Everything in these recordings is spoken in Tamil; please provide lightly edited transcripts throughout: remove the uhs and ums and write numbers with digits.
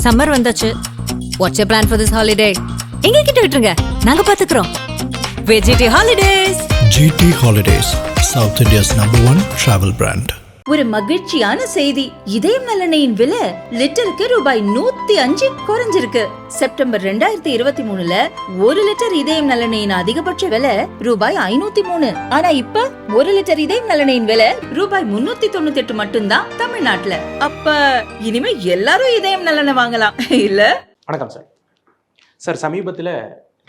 சம்மர் வந்தாச்சு. What's your plan for this holiday? எங்க கிட்ட விட்டுருங்க, நாங்க பாத்துக்கிறோம். VGT holidays. GT Holidays, South India's #1 travel brand. ஒரு மகிழ்ச்சியான செய்தி. இதயம் நல்லெண்ணெயின் விலை லிட்டருக்கு ரூபாய் 105 குறைஞ்சிருக்கு. செப்டம்பர் 2023ல 1 லிட்டர் இதயம் நல்லெண்ணெயின் அதிகபட்ச விலை ரூபாய் 503. ஆனா இப்ப 1 லிட்டர் இதயம் நல்லெண்ணெயின் விலை ரூபாய் 398 மட்டும்தான் தமிழ்நாட்டுல. அப்ப இனிமே எல்லாரும் இதயம் நல்லெண்ணெய் வாங்கலாம் இல்ல? வணக்கம் சார். சார், சமீபத்தில்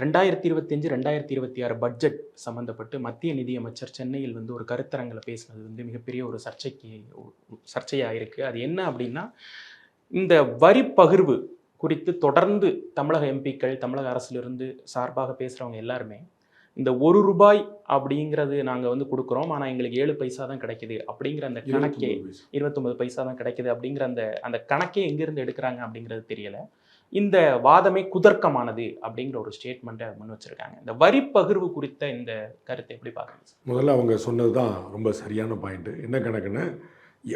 2025 2026 பட்ஜெட் சம்மந்தப்பட்டு மத்திய நிதியமைச்சர் சென்னையில் ஒரு கருத்தரங்கில் பேசினது மிகப்பெரிய ஒரு சர்ச்சையாக இருக்குது. அது என்ன அப்படின்னா, இந்த வரி பகிர்வு குறித்து தொடர்ந்து தமிழக எம்பிக்கள், தமிழக அரசிலிருந்து சார்பாக பேசுகிறவங்க எல்லாருமே இந்த ₹1 அப்படிங்கிறது நாங்கள் கொடுக்குறோம், ஆனால் எங்களுக்கு 7 பைசா தான் கிடைக்குது அப்படிங்கிற அந்த கணக்கே, 29 பைசா தான் கிடைக்குது அப்படிங்கிற அந்த கணக்கே எங்கேருந்து எடுக்கிறாங்க அப்படிங்கிறது தெரியலை. இந்த வாதமே குதர்க்கமானது அப்படிங்கிற ஒரு ஸ்டேட்மெண்ட்டை முன் வச்சிருக்காங்க. இந்த வரி பகிர்வு குறித்த இந்த கருத்தை எப்படி பார்க்குறீங்க? முதல்ல அவங்க சொன்னது தான் ரொம்ப சரியான பாயிண்ட்டு. என்ன கணக்குன்னு,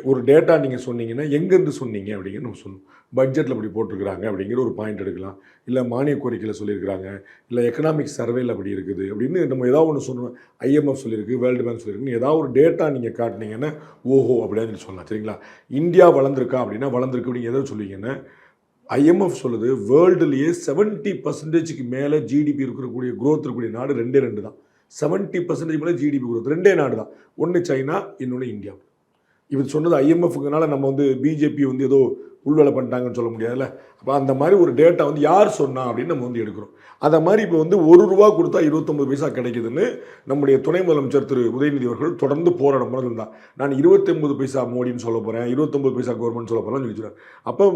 ஒரு டேட்டா நீங்கள் சொன்னீங்கன்னா எங்கேருந்து சொன்னீங்க அப்படிங்கிற நம்ம சொல்லணும். பட்ஜெட்டில் அப்படி போட்டிருக்கிறாங்க அப்படிங்கிற ஒரு பாயிண்ட் எடுக்கலாம், இல்லை மானிய கோரிக்கையில் சொல்லியிருக்கிறாங்க, இல்லை எக்கனாமிக் சர்வேயில் அப்படி இருக்குது அப்படின்னு நம்ம ஏதாவது ஒன்று சொல்லணும். IMF சொல்லியிருக்கு, வேர்ல்டு பேங்க் சொல்லியிருக்குன்னு ஏதாவது ஒரு டேட்டா நீங்கள் காட்டினீங்கன்னா ஓஹோ அப்படின்னு சொல்லலாம். சரிங்களா? இந்தியா வளர்ந்துருக்கா அப்படின்னா வளர்ந்துருக்கு அப்படிங்க எதாவது சொல்லுவீங்கன்னா, IMF சொல்லுது வேர்ல்டுலேயே 70% மேலே ஜிடிபி இருக்கக்கூடிய க்ரோத் இருக்கக்கூடிய நாடு 2 தான். 70% மேலே ஜிடிபி க்ரோத் 2 நாடு தான். ஒன்று சைனா, இன்னொன்று இந்தியா. இவர் சொன்னது IMFனால நம்ம பிஜேபி ஏதோ உள்வேலை பண்ணிட்டாங்கன்னு சொல்ல முடியாதுல்ல. அப்போ அந்த மாதிரி ஒரு டேட்டா யார் சொன்னா அப்படின்னு நம்ம எடுக்கிறோம். அதை மாதிரி இப்போ ₹1 கொடுத்தா 29 பைசா கிடைக்குதுன்னு நம்முடைய துணை முதலமைச்சர் திரு உதயநிதி அவர்கள் தொடர்ந்து போராடம் இருந்தார். நான் 29 பைசா மோடின்னு சொல்ல போகிறேன், 29 பைசா கவர்மெண்ட் சொல்ல போகிறேன்னு சொல்லிச்சுறாரு. அப்போ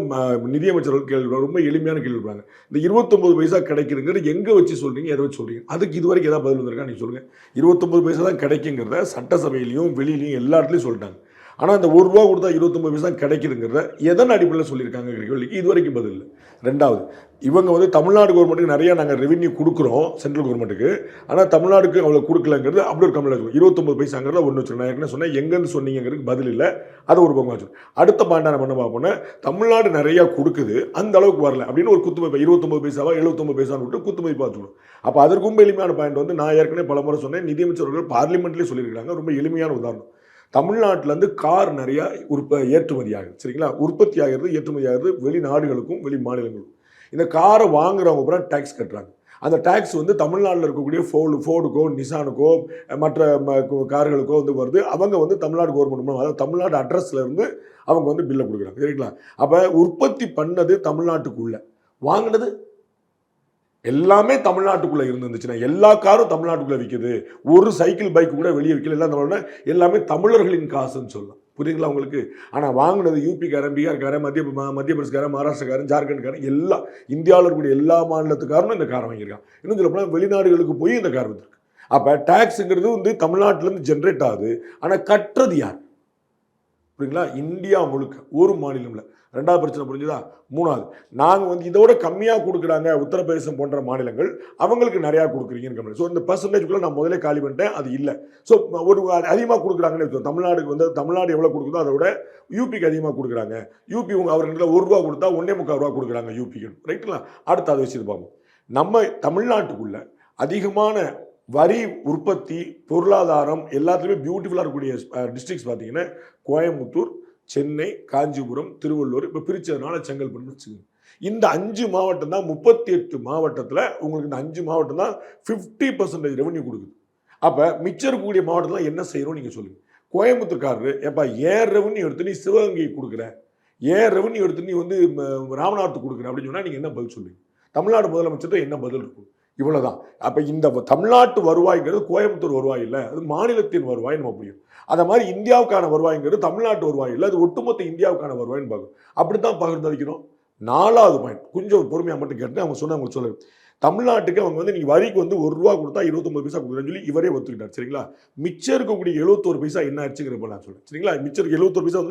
நிதியமைச்சர்கள் கேள்வி ரொம்ப எளிமையான கேள்வி இருப்பாங்க. இந்த 29 பைசா கிடைக்குதுங்கிறது எங்கே வச்சு சொல்கிறீங்க, எதை வச்சு சொல்கிறீங்க? அதுக்கு இது வரைக்கும் எதாவது பதில் வந்திருக்கா நீங்கள் சொல்லுங்கள். 29 பைசா தான் கிடைக்குங்கிறத சட்டசபையிலையும் வெளியிலையும் எல்லா இடத்துலையும் சொல்லிட்டாங்க. ஆனால் அந்த ₹1 கொடுத்தா 29 பைசா கிடைக்குதுங்கிறத எதன் அடிப்படையில் சொல்லியிருக்காங்க கேள்விக்கு இது வரைக்கும் பதில் இல்லை. ரெண்டாவது, இவங்க தமிழ்நாடு கவர்மெண்ட்டுக்கு நிறையா நாங்கள் ரெவென்யூ கொடுக்குறோம் சென்ட்ரல் கவர்மெண்ட்டுக்கு, ஆனால் தமிழ்நாடுக்கு அவ்வளோ கொடுக்கலங்கிறது அப்படி ஒரு கம்மியாக இருக்கும். 29 பைசாங்கிறத ஒன்று வச்சுருக்கேன். நான் ஏற்கனவே சொன்னேன், எங்கேருந்து சொன்னீங்கிறதுக்கு பதில் இல்லை, அதை ஒரு பக்கம் வச்சு. அடுத்த பாயிண்ட் நான் பண்ண பார்ப்போன்னா, தமிழ்நாடு நிறையா கொடுக்குது, அந்த அளவுக்கு வரல அப்படின்னு ஒரு குத்துமதிப்பு 29 பைசாவா 79 பைசான்னு விட்டு குத்துமதிப்பாக வச்சுக்கணும். அப்போ அதற்கு ரொம்ப எளிமையான பாயிண்ட் நான் ஏற்கனவே பல முறை சொன்னேன், நிதியமைச்சர்கள் பார்லிமெண்ட்லேயே சொல்லியிருக்காங்க. ரொம்ப எளிமையான உதாரணம், தமிழ்நாட்டிலேருந்து கார் நிறையா ஏற்றுமதி ஆகுது. சரிங்களா? உற்பத்தி ஆகிறது, ஏற்றுமதி ஆகிறது வெளிநாடுகளுக்கும் வெளி மாநிலங்களுக்கும். இந்த காரை வாங்குறவங்க பூரா டேக்ஸ் கட்டுறாங்க. அந்த டேக்ஸ் தமிழ்நாட்டில் இருக்கக்கூடிய ஃபோர்டுக்கோ நிசானுக்கோ மற்ற கார்களுக்கோ வருது. அவங்க தமிழ்நாடு கவர்மெண்ட், அதாவது தமிழ்நாடு அட்ரஸ்ல இருந்து அவங்க பில்லை கொடுக்குறாங்க. சரிங்களா? அப்போ உற்பத்தி பண்ணது தமிழ்நாட்டுக்குள்ள, வாங்கினது எல்லாமே தமிழ்நாட்டுக்குள்ளே இருந்துச்சுன்னா, எல்லா காரும் தமிழ்நாட்டுக்குள்ளே விற்குது, ஒரு சைக்கிள் பைக் கூட வெளியே விற்கல, எல்லாம் எல்லாமே தமிழர்களின் காசுன்னு சொல்லலாம். புரியுதுங்களா உங்களுக்கு? ஆனால் வாங்கினது யூபிக்காரன், பீகார்காரன், மத்திய பிரதேசக்காரன், மகாராஷ்டிரக்காரன், ஜார்க்கண்ட்காரன், எல்லா இந்தியாவில் இருக்கக்கூடிய எல்லா மாநிலத்துக்காரனும் இந்த காரை வாங்கியிருக்கான். இன்னும் சொல்ல போனால் வெளிநாடுகளுக்கு போய் இந்த கார் வந்துருக்கு. அப்போ டேக்ஸுங்கிறது தமிழ்நாட்டிலேருந்து ஜென்ரேட் ஆகுது. ஆனால் கட்டுறது யார்? புரியுங்களா? இந்தியா முழுக்க ஒரு மாநிலம்ல. ரெண்டாவது பிரச்சனை புரிஞ்சுதா? மூணாவது, நாங்கள் இதோட கம்மியாக கொடுக்குறாங்க உத்தரப்பிரதேசம் போன்ற மாநிலங்கள், அவங்களுக்கு நிறையா கொடுக்குறீங்கன்னு கம்மி. ஸோ இந்த பர்சன்டேஜ்குள்ளே நான் முதலே காலி பண்ணிட்டேன், அது இல்லை. ஸோ ஒரு அதிகமாக கொடுக்குறாங்கன்னு தமிழ்நாடுக்கு தமிழ்நாடு எவ்வளோ கொடுக்குதோ அதை விட யூபிக்கு அதிகமாக கொடுக்குறாங்க. யூபி அவர்கிட்ட ₹1 கொடுத்தா 1.25 கொடுக்குறாங்க யூபிக்கு. ரைட்டுங்களா? அடுத்து அதை வச்சு பார்ப்போம். நம்ம தமிழ்நாட்டுக்குள்ள அதிகமான வரி உற்பத்தி, பொருளாதாரம் எல்லாத்துலேயுமே பியூட்டிஃபுல்லாக இருக்கக்கூடிய டிஸ்ட்ரிக்ஸ் பார்த்தீங்கன்னா கோயம்புத்தூர், சென்னை, காஞ்சிபுரம், திருவள்ளூர், இப்போ பிரித்ததுனால செங்கல்பட்டு வச்சுக்கோங்க. இந்த 5 மாவட்டம் தான் 38 மாவட்டத்தில் உங்களுக்கு இந்த 5 மாவட்டம் தான் 50% ரெவன்யூ கொடுக்குது. அப்போ மிச்சம் இருக்கக்கூடிய மாவட்டத்தில் என்ன செய்யணும் நீங்கள் சொல்லுங்கள். கோயம்புத்தூர்காரரு, ஏப்பா ஏன் ரெவன்யூ எடுத்து நீ சிவகங்கை கொடுக்குற, ஏன் ரெவன்யூ எடுத்து நீ ராமநாதத்துக்கு கொடுக்குற அப்படின்னு சொன்னால் நீங்கள் என்ன பதில் சொல்லுவீங்க? தமிழ்நாடு முதலமைச்சர்கிட்ட என்ன பதில் இருக்கும்? இவ்வளோதான். அப்போ இந்த தமிழ்நாட்டு வருவாய்ங்கிறது கோயம்புத்தூர் வருவாய் இல்லை, அது மாநிலத்தின் வருவாய் நம்ம புரியும். அதை மாதிரி இந்தியாவுக்கான வருவாய்ங்கிறது தமிழ்நாட்டு வருவாய் இல்லை, அது ஒட்டுமொத்த இந்தியாவுக்கான வருவாய்னு பார்க்கும். அப்படி தான் பகிர்ந்தளிக்கணும். 4வது பாயிண்ட் கொஞ்சம் பொறுமையாக மட்டும் கேட்டு அவங்க சொன்ன உங்களுக்கு சொல்லுங்க. தமிழ்நாட்டுக்கு அவங்க நீங்கள் வரிக்கு ₹1 கொடுத்தா 29 பைசா கொடுக்குறேன்னு சொல்லி இவரே ஒத்துக்கிட்டார். சரிங்களா? மிச்சம் இருக்கக்கூடிய 71 பைசா என்ன ஆச்சுங்கிறப்ப நான் சொல்றேன். சரிங்களா? மிச்சம் 71 பைசா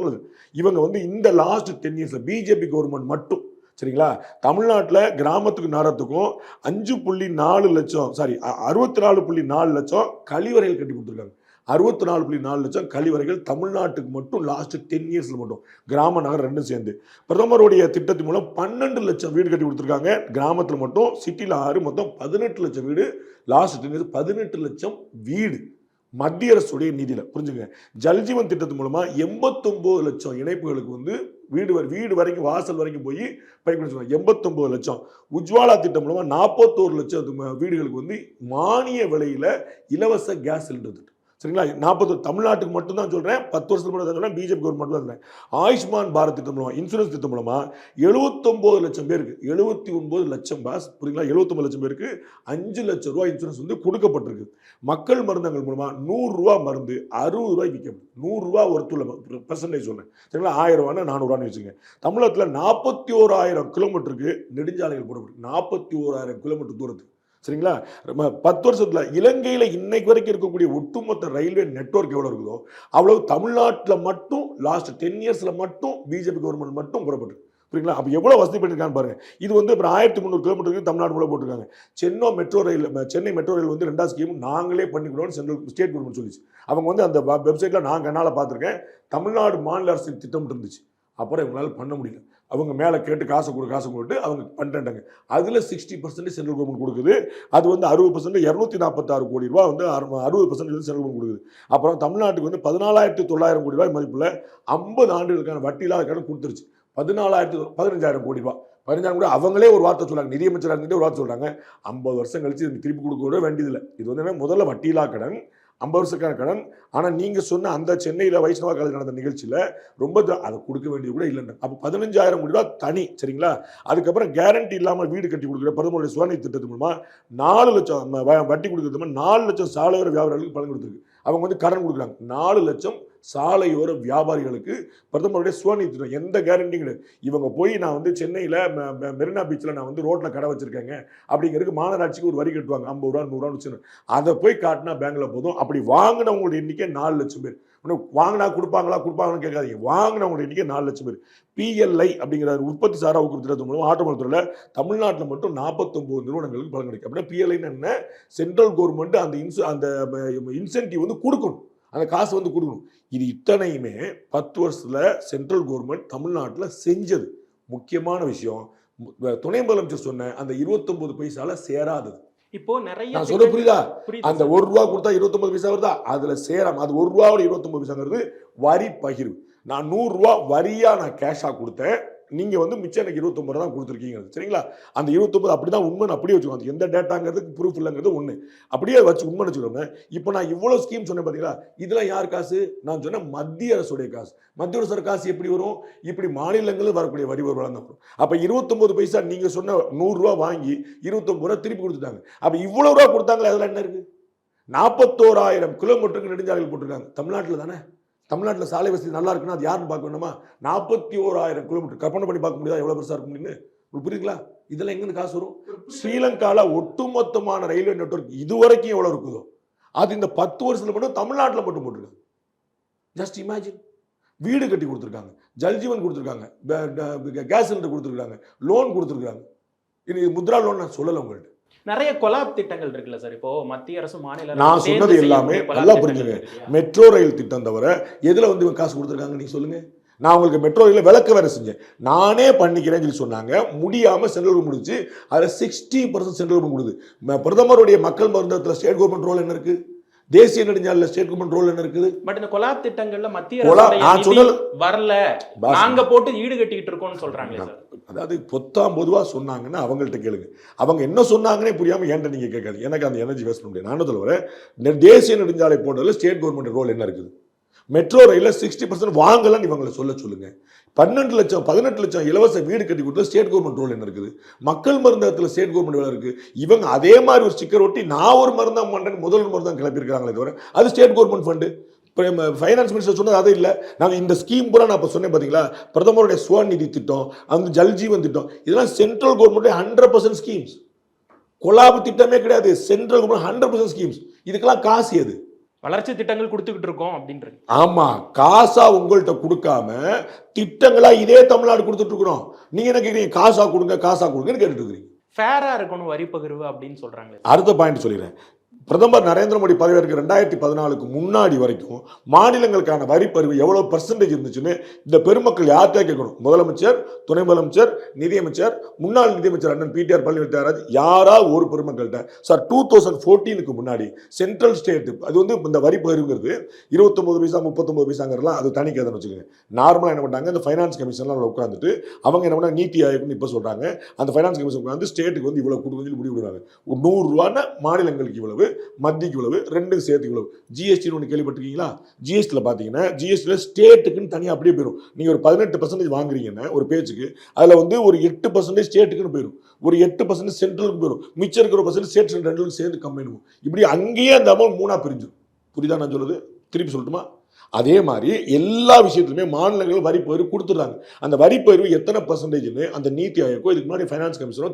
இவங்க இந்த லாஸ்ட் 10 இயர்ஸ்ல பிஜேபி கவர்மெண்ட் மட்டும், சரிங்களா, தமிழ்நாட்டில் கிராமத்துக்கு நகரத்துக்கும் 5.4 லட்சம் 64.4 லட்சம் கழிவறைகள் கட்டி கொடுத்துருக்காங்க. 64.4 லட்சம் கழிவறைகள் தமிழ்நாட்டுக்கு மட்டும் லாஸ்ட் 10 இயர்ஸ்ல மட்டும், கிராம நகர் ரெண்டும் சேர்ந்து. பிரதமருடைய திட்டத்தின் மூலம் 12 லட்சம் வீடு கட்டி கொடுத்துருக்காங்க கிராமத்தில் மட்டும். சிட்டியில் 6, மொத்தம் 18 லட்சம் வீடு. லாஸ்ட் 10 இயர்ஸ் 18 லட்சம் வீடு மத்திய அரசுடைய நிதியில. புரிஞ்சுங்க. ஜல்ஜீவன் திட்டத்தின் மூலமா 89 லட்சம் இணைப்புகளுக்கு வந்து வீடு வரைக்கும், வாசல் வரைக்கும் போய் பைப் 89 லட்சம். உஜ்வாலா திட்டம் மூலமா 41 லட்சம் வீடுகளுக்கு வந்து மானிய விலையில இலவச கேஸ் சிலிண்டர் திட்டம். சரிங்களா? 40 தமிழ்நாட்டுக்கு மட்டும் தான் சொல்றேன், 10 வருஷத்துக்கு மட்டும் தான் சொல்றேன், பிஜேபி கவர்மெண்ட் தான் சொல்றேன். ஆயுஷ்மான் பாரத் திட்டம் மூலமா, இன்சூரன்ஸ் திட்டம் மூலமா 79 லட்சம் பேருக்கு, 79 லட்சம் பாஸ், புரியுங்களா? 79 லட்சம் பேருக்கு 5 லட்சம் ரூபாய் இன்சூரன்ஸ் வந்து கொடுக்கப்பட்டிருக்கு. மக்கள் மருந்தகங்கள் மூலமா 100 ரூபாய் மருந்து 60 ரூபாய்க்கு விற்கும். 100 ரூபாய் ஒருத்துள்ள பெர்சன்டேஜ் சொன்னேன். சரிங்களா? 1000 ரூபாய் 400 ரூபான்னு வச்சுங்க. தமிழகத்தில் 41,000 கிலோமீட்டருக்கு நெடுஞ்சாலைகள் போடப்படும். 41,000 கிலோமீட்டர் தூரத்துக்கு. சரிங்களா? 10 வருஷத்துல இலங்கையில இன்னைக்கு வரைக்கும் இருக்கக்கூடிய ஒட்டுமொத்த ரயில்வே நெட்வொர்க் எவ்வளவு இருக்குதோ அவ்வளவு தமிழ்நாட்டில் மட்டும் லாஸ்ட் 10 இயர்ஸ்ல மட்டும் பிஜேபி கவர்மெண்ட் மட்டும் போடப்பட்டு. புரியுங்களா? அப்ப எவ்வளவு வசதி பண்ணிருக்கான்னு பாருங்க. இது வந்து 1300 கிலோமீட்டருக்கு தமிழ்நாடு கூட போட்டிருக்காங்க. சென்னை மெட்ரோ ரயில் வந்து 2வது ஸ்கீம் நாங்களே பண்ணிக்கிறோம் சென்ட்ரல் ஸ்டேட் கவர்மெண்ட் சொல்லிச்சு. அவங்க வந்து அந்த வெப்சைட்ல நான் கண்ணால பார்த்துருக்கேன். தமிழ்நாடு மாநில அரசு திட்டம் இருந்துச்சு. அப்புறம் இவங்களால பண்ண முடியல. அவங்க மேலே கேட்டு காசு கொடுத்து அவங்க பண்ணிட்டாங்க. அதில் 60% சென்ட்ரல் கவர்மெண்ட் கொடுக்குது. அது வந்து 60% 246 கோடி ரூபா வந்து 60% சென்ட்ரல் கவர்மெண்ட் கொடுக்குது. அப்புறம் தமிழ்நாட்டுக்கு வந்து 14,900 கோடி ரூபாய் மதிப்பில் 50 ஆண்டுகளுக்கான வட்டியில்லாத கடன் கொடுத்துருச்சு. 15,000 கோடி ரூபா. 15,000 கோடி அவங்களே ஒரு வார்த்தை சொல்றாங்க, நிதியமைச்சராக இருந்துட்டு ஒரு வார்த்தை சொல்றாங்க, 50 வருஷம் கழிச்சு திருப்பி கொடுக்க வேண்டியதில்லை. இது வந்து முதல்ல வட்டியில்லா கடன், 50 வருஷக்கான கடன். ஆனால் நீங்கள் சொன்ன அந்த சென்னையில் வைஷ்ணவா காலேஜ் நடந்த நிகழ்ச்சியில் ரொம்ப அதை கொடுக்க வேண்டியது கூட இல்லைன்னு. அப்போ 15,000 கோடி ரூபா தனி. சரிங்களா? அதுக்கப்புறம் கேரண்டி இல்லாமல் வீடு கட்டி கொடுக்குற பிரதமருடைய சுவர்ண திட்டத்தின் மூலமா 4 லட்சம் வட்டி கொடுக்குறது, 4 லட்சம் சாலையோர வியாபாரிகளுக்கு பலன் கொடுத்துருக்கு. அவங்க வந்து கடன் கொடுக்குறாங்க. 4 லட்சம் சாலையோர வியாபாரிகளுக்கு பிரதமருடைய சுவர்ண திட்டம். எந்த கேரண்டியும் கிடையாது. இவங்க போய் நான் வந்து சென்னையில் மெரினா பீச்சில் நான் வந்து ரோட்டில் கடை வச்சிருக்கேங்க அப்படிங்கிறதுக்கு மாநகராட்சிக்கு ஒரு வரி கட்டுவாங்க, 50 ரூபா 100 ரூபான்னு வச்சு. அதை போய் காட்டினா பேங்க்ல போதும். அப்படி வாங்கினவங்களுடைய எண்ணிக்கை 4 லட்சம் பேர். வாங்கினா கொடுப்பாங்களான்னு கேட்காதீங்க. வாங்கினவங்களுடைய எண்ணிக்கை 4 லட்சம் பேர். PLI அப்படிங்கிற உற்பத்தி சாரா ஊக்குவிப்பு திட்டத்தின் மூலம் ஆட்டோமொபைல் துறையில் தமிழ்நாட்டில் மட்டும் 49 நிறுவனங்களுக்கு பலன் கிடைக்கும். அப்படின்னா PLI என்ன, சென்ட்ரல் கவர்மெண்ட் அந்த இன்சென்டிவ் வந்து கொடுக்கணும், அந்த காசு வந்து கொடுக்கணும். இது இத்தனையுமே 10 வருஷத்துல சென்ட்ரல் கவர்மெண்ட் தமிழ்நாட்டில் செஞ்சது. முக்கியமான விஷயம், துணை முதலமைச்சர் சொன்ன அந்த 29 பைசால சேராதது. இப்போ நிறைய நான் சொல்ல புரியுதா? அந்த 1 ரூபா கொடுத்தா 29 பைசா வருதா? அதுல சேராம அது 1 ரூபாவோட 29 பைசாங்கிறது வரி பகிர்வு. நான் 100 ரூபா வரியா நான் கேஷா கொடுத்தேன், நீங்க வந்து மிச்சம் எனக்கு 29 ரூபா தான் கொடுத்துருக்கீங்க. சரிங்களா? அந்த 29 அப்படிதான் உண்மை, அப்படியே வச்சுக்கோங்க. எந்த டேட்டாங்கிறதுக்கு ப்ரூஃப் இல்லைங்கிறது ஒண்ணு. அப்படியே வச்சு உண்மை வச்சுக்கோங்க. இப்போ நான் இவ்வளவு ஸ்கீம் சொன்னேன் பாத்தீங்களா? இதெல்லாம் யார் காசு? நான் சொன்ன மத்திய அரசுடைய காசு. மத்திய அரசு காசு எப்படி வரும்? இப்படி மாநிலங்களில் வரக்கூடிய வரி வருவாங்க வரும். அப்ப 29 பைசா நீங்க சொன்ன 100 ரூபா வாங்கி 29 ரூபா திருப்பி கொடுத்துட்டாங்க. அப்ப இவ்வளவு ரூபா கொடுத்தாங்களே, அதெல்லாம் என்ன இருக்கு? 41,000 கிலோமீட்டருக்கு நெடுஞ்சாலைகள் போட்டிருக்காங்க. தமிழ்நாட்டில் தானே. தமிழ்நாட்டில் சாலை வசதி நல்லா இருக்குன்னா அது யாருன்னு பார்க்க வேணுமா? 41,000 கிலோமீட்டர். கற்பனை பண்ணி பார்க்க முடியாதா எவ்வளவு பெருசா இருக்கும்? புரியுதுங்களா? இதெல்லாம் எங்கிருந்து காசு வரும்? ஸ்ரீலங்கால ஒட்டுமொத்தமான ரயில்வே நெட்வொர்க் இதுவரைக்கும் எவ்வளவு இருக்குதோ அது இந்த 10 வருஷத்துல மட்டும் தமிழ்நாட்டில் மட்டும் போட்டிருக்காங்க. Just imagine. வீடு கட்டி கொடுத்துருக்காங்க, ஜல்ஜீவன் கொடுத்துருக்காங்க, கேஸ் சிலிண்டர் கொடுத்துருக்காங்க, லோன் கொடுத்துருக்காங்க. இது முத்ரா லோன் நான் சொல்லலை உங்கள்கிட்ட. நிறைய கொலாப் திட்டங்கள் இருக்குல்ல சார். இப்போ மத்திய அரசு மாநில நான் சொன்னது எல்லாமே நல்லா புரிஞ்சுங்க. மெட்ரோ ரயில் திட்டம் தவிர எதுல வந்து காசு கொடுத்துருக்காங்க நீங்க சொல்லுங்க. நான் உங்களுக்கு மெட்ரோ ரயில விளக்க வேற செஞ்சேன். நானே பண்ணிக்கிறேன்னு சொல்லி சொன்னாங்க, முடியாம சென்ட்ரல் முடிச்சு அதுல 60% சென்ட்ரல் கொடுக்குது. பிரதமருடைய மக்கள் மருந்தகத்தில் ஸ்டேட் கவர்மெண்ட் ரோல் என்ன இருக்கு? தேசிய நெடுஞ்சாலையில் ஸ்டேட் கவர்மெண்ட் ரோல் என்ன இருக்குது? பட் இந்த கொலாப் திட்டங்கள்ல மத்திய அரசு வரல, நாங்க போட்டு ஈடு கட்டிட்டு இருக்கோம்னு சொல்றாங்க சார். அதாவது பொதுவா சொன்னாங்கன்னா அவங்கள்ட்ட கேளுங்க. அவங்க என்ன சொன்னாங்கன்னே புரியாம ஏன்ட்ட நீங்க கேட்காது. எனக்கு அந்த எனர்ஜி வேஸ்ட் பண்ண முடியாது. நான் சொல்லுவேன், தேசிய நெடுஞ்சாலை போட்டதுல ஸ்டேட் கவர்மெண்ட் ரோல் என்ன இருக்குது? மெட்ரோ ரயில 60% வாங்கலன்னு இவங்களை சொல்லுங்க. 18 லட்சம் இலவச வீடு கட்டி கொடுத்தா ஸ்டேட் கவர்மெண்ட் ரோல் என்ன இருக்குது? மக்கள் மருந்தகத்தில் ஸ்டேட் கவர்மெண்ட் வேலை இருக்கு. இவங்க அதே மாதிரி ஒரு ஸ்டிக்கர் ஒட்டி நான் ஒரு மருந்தகம் பண்றேன் முதல் மருந்தகம் கிளப்பியிருக்காங்களே தவிர அது state government fund. Finance minister சொன்னது அது இல்லை. நாங்கள் இந்த ஸ்கீம் பூரா நான் இப்போ சொன்னேன் பார்த்தீங்களா, பிரதமருடைய ஸ்வநிதி திட்டம், அந்த ஜல்ஜீவன் திட்டம், இதெல்லாம் சென்ட்ரல் கவர்மெண்ட் 100% ஸ்கீம்ஸ். கொலாபு திட்டமே கிடையாது. Central government 100% schemes. இதுக்கெல்லாம் காசு எது? வளர்ச்சி திட்டங்கள் கொடுத்துக்கிட்டு இருக்கோம் அப்படின்றது. ஆமா, காசா உங்கள்கிட்ட கொடுக்காம திட்டங்களா இதே தமிழ்நாடு கொடுத்துட்டு இருக்கிறோம். நீங்க என்ன கேக்குறீங்க? காசா கொடுங்கன்னு கேட்டுட்டு இருக்கீங்க. ஃபேரா இருக்கணும் வரி பகிர்வு அப்படின்னு சொல்றாங்க. அடுத்த பாயிண்ட் சொல்லிடுறேன். பிரதமர் நரேந்திர மோடி பதவியேற்க 2014க்கு முன்னாடி வரைக்கும் மாநிலங்களுக்கான வரி பதிவு எவ்வளவு பர்சன்டேஜ் இருந்துச்சுன்னு இந்த பெருமக்கள் யார்கிட்ட கேட்கணும்? முதலமைச்சர், துணை முதலமைச்சர், நிதியமைச்சர், முன்னாள் நிதியமைச்சர் அண்ணன் பிடிஆர் பழனிவேல், யாரா ஒரு பெருமக்கள்கிட்ட சார் 2014க்கு முன்னாடி சென்ட்ரல் ஸ்டேட் அது வந்து இந்த வரி பதிவுங்கிறது 29 பைசா 39 பைசாங்கிறலாம் அது தனி கதைன்னு வச்சுக்கோங்க. நார்மலாக என்ன பண்ணாங்க, இந்த ஃபைனான்ஸ் கமிஷன்லாம் உட்காந்துட்டு அவங்க என்ன பண்ணாங்க, நீத்தி ஆயோக்னு இப்போ சொல்றாங்க, அந்த ஃபைனான்ஸ் கமிஷன் உட்காந்து ஸ்டேட்டுக்கு வந்து இவ்வளவு கொடுக்குன்னு முடிவு விடுறாங்க. 100 ரூபான்னா மாநிலங்களுக்கு இவ்வளவு, மத்திக்கு இவ்வளவு, ரெண்டு சேர்த்து இவ்வளவு. ஜிஎஸ்டின்னு ஒன்று கேள்விப்பட்டிருக்கீங்களா? ஜிஎஸ்டியில் பார்த்தீங்கன்னா ஜிஎஸ்டியில் ஸ்டேட்டுக்குன்னு தனியாக அப்படியே போயிடும். நீங்கள் ஒரு 18% வாங்குறீங்கன்னா ஒரு பேச்சுக்கு, அதில் வந்து ஒரு 8% ஸ்டேட்டுக்குன்னு போயிடும், ஒரு 8% சென்ட்ரலுக்கு போயிடும், மிச்சம் இருக்கிற பர்சன்ட் ஸ்டேட் சென்ட்ரல் ரெண்டுக்கும் சேர்ந்து கம்பைன் ஆகும். இப்படி அங்கேயே அந்த அமௌண்ட் 3ஆக பிரிஞ்சிடும். புரியுதா நான் சொல்லுது? திருப்பி சொல்லட்டுமா? அதே மாதிரி எல்லா விஷயத்துலையுமே மாநிலங்கள் வரி பகிர்வு கொடுத்துருந்தாங்க. அந்த வரி பகிர்வு எத்தனை பர்சன்டேஜ்னு அந்த நீத்தி ஆயோக்கோ இதுக்கு முன்னாடி ஃபைனான்ஸ் கமிஷனோ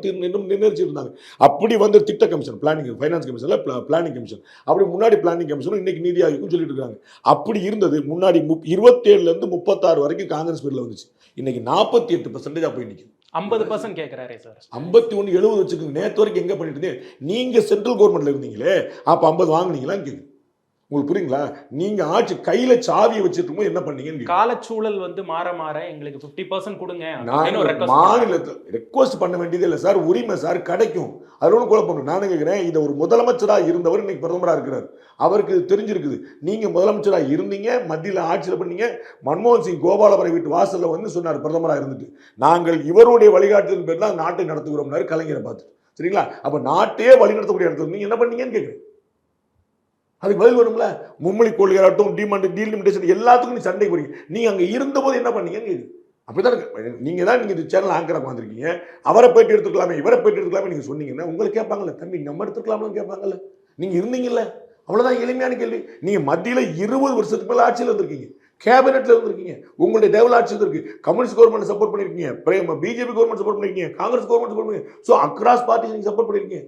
நிர்ணயிச்சிருந்தாங்க. அப்படி வந்து திட்ட கமிஷன், பிளானிங், ஃபைனான்ஸ் கமிஷன்ல பிளானிங் கமிஷன், அப்படி முன்னாடி பிளானிங் கமிஷனும் இன்னைக்கு நீதி ஆயோக்கும் சொல்லிட்டு இருக்காங்க. அப்படி இருந்தது முன்னாடி 27லேருந்து 36 வரைக்கும் காங்கிரஸ் பேர்ல வந்துச்சு. இன்னைக்கு 48% போய் நிற்குது. 50% கேட்கிறாரே சார். 51 70 வச்சுக்கோங்க. நேற்று வரைக்கும் எங்க பண்ணிட்டு இருந்தீங்க? நீங்க சென்ட்ரல் கவர்மெண்ட்ல இருந்தீங்களே, அப்ப 50 வாங்குனீங்களான்னு கேக்குது. உங்களுக்கு புரியுங்களா? நீங்க ஆட்சி கையில சாவியை வச்சிருக்கும் என்ன பண்ணீங்க? காலச்சூழல் வந்து மாற மாற எங்களுக்கு 50% கொடுங்க. மாநிலத்தில் ரெக்வஸ்ட் பண்ண வேண்டியது இல்லை சார், உரிமை சார், கிடைக்கும். அது ஒன்றும் குழப்பம். நானே கேட்கிறேன், இதை ஒரு முதலமைச்சராக இருந்தவர் இன்னைக்கு பிரதமராக இருக்கிறார், அவருக்கு தெரிஞ்சிருக்குது. நீங்க முதலமைச்சராக இருந்தீங்க, மத்தியில் ஆட்சியில் பண்ணீங்க. மன்மோகன் சிங் கோபாலபுரம் வீட்டு வாசல்ல வந்து சொன்னார் பிரதமராக இருந்துட்டு, நாங்கள் இவருடைய வழிகாட்டுதல் பேர் தான் நாட்டை நடத்துகிறோம்னாரு கலைஞரை பார்த்து. சரிங்களா? அப்ப நாட்டையே வழி நடத்தக்கூடிய இடத்துல நீங்க என்ன பண்ணீங்கன்னு கேட்குறேன். அதுக்கு பதில் வரும்ல. மும்மொழி கொள்கையாகட்டும், டீலிமிட்டேஷன் எல்லாத்துக்கும் நீ சண்டை போறீங்க. நீங்க அங்க இருந்த போது என்ன பண்ணீங்கன்னு கேக்குது. அப்படிதான் நீங்க தான் இந்த சேனல் ஆங்கராக வந்திருக்கீங்க. அவரை போயிட்டு எடுத்துக்கலாமே, இவரை போயிட்டு எடுத்துக்கலாமே நீங்க சொன்னீங்கன்னா உங்களுக்கு கேட்பாங்கல்ல, தம்பி நம்ம எடுத்துக்கலாம்னு கேட்பாங்கல்ல. நீங்க இருந்தீங்கல்ல, அவ்வளவுதான் எளிமையான கேள்வி. நீங்க மத்தியில 20 வருஷத்துக்கு மேல ஆட்சியில் இருந்திருக்கீங்க, கேபினெட்ல இருந்திருக்கீங்க, உங்களுடைய டெவலப் ஆட்சி இருக்கு, கம்யூனிஸ்ட் கவர்மெண்ட் சப்போர்ட் பண்ணிருக்கீங்க, பிஜேபி கவர்மெண்ட் சப்போர்ட் பண்ணிருக்கீங்க, காங்கிரஸ் கவர்மெண்ட் சப்போர்ட் பண்ணிருக்கீங்க. ஸோ அக்ராஸ் பார்ட்டி நீங்க சப்போர்ட் பண்ணிருக்கீங்க.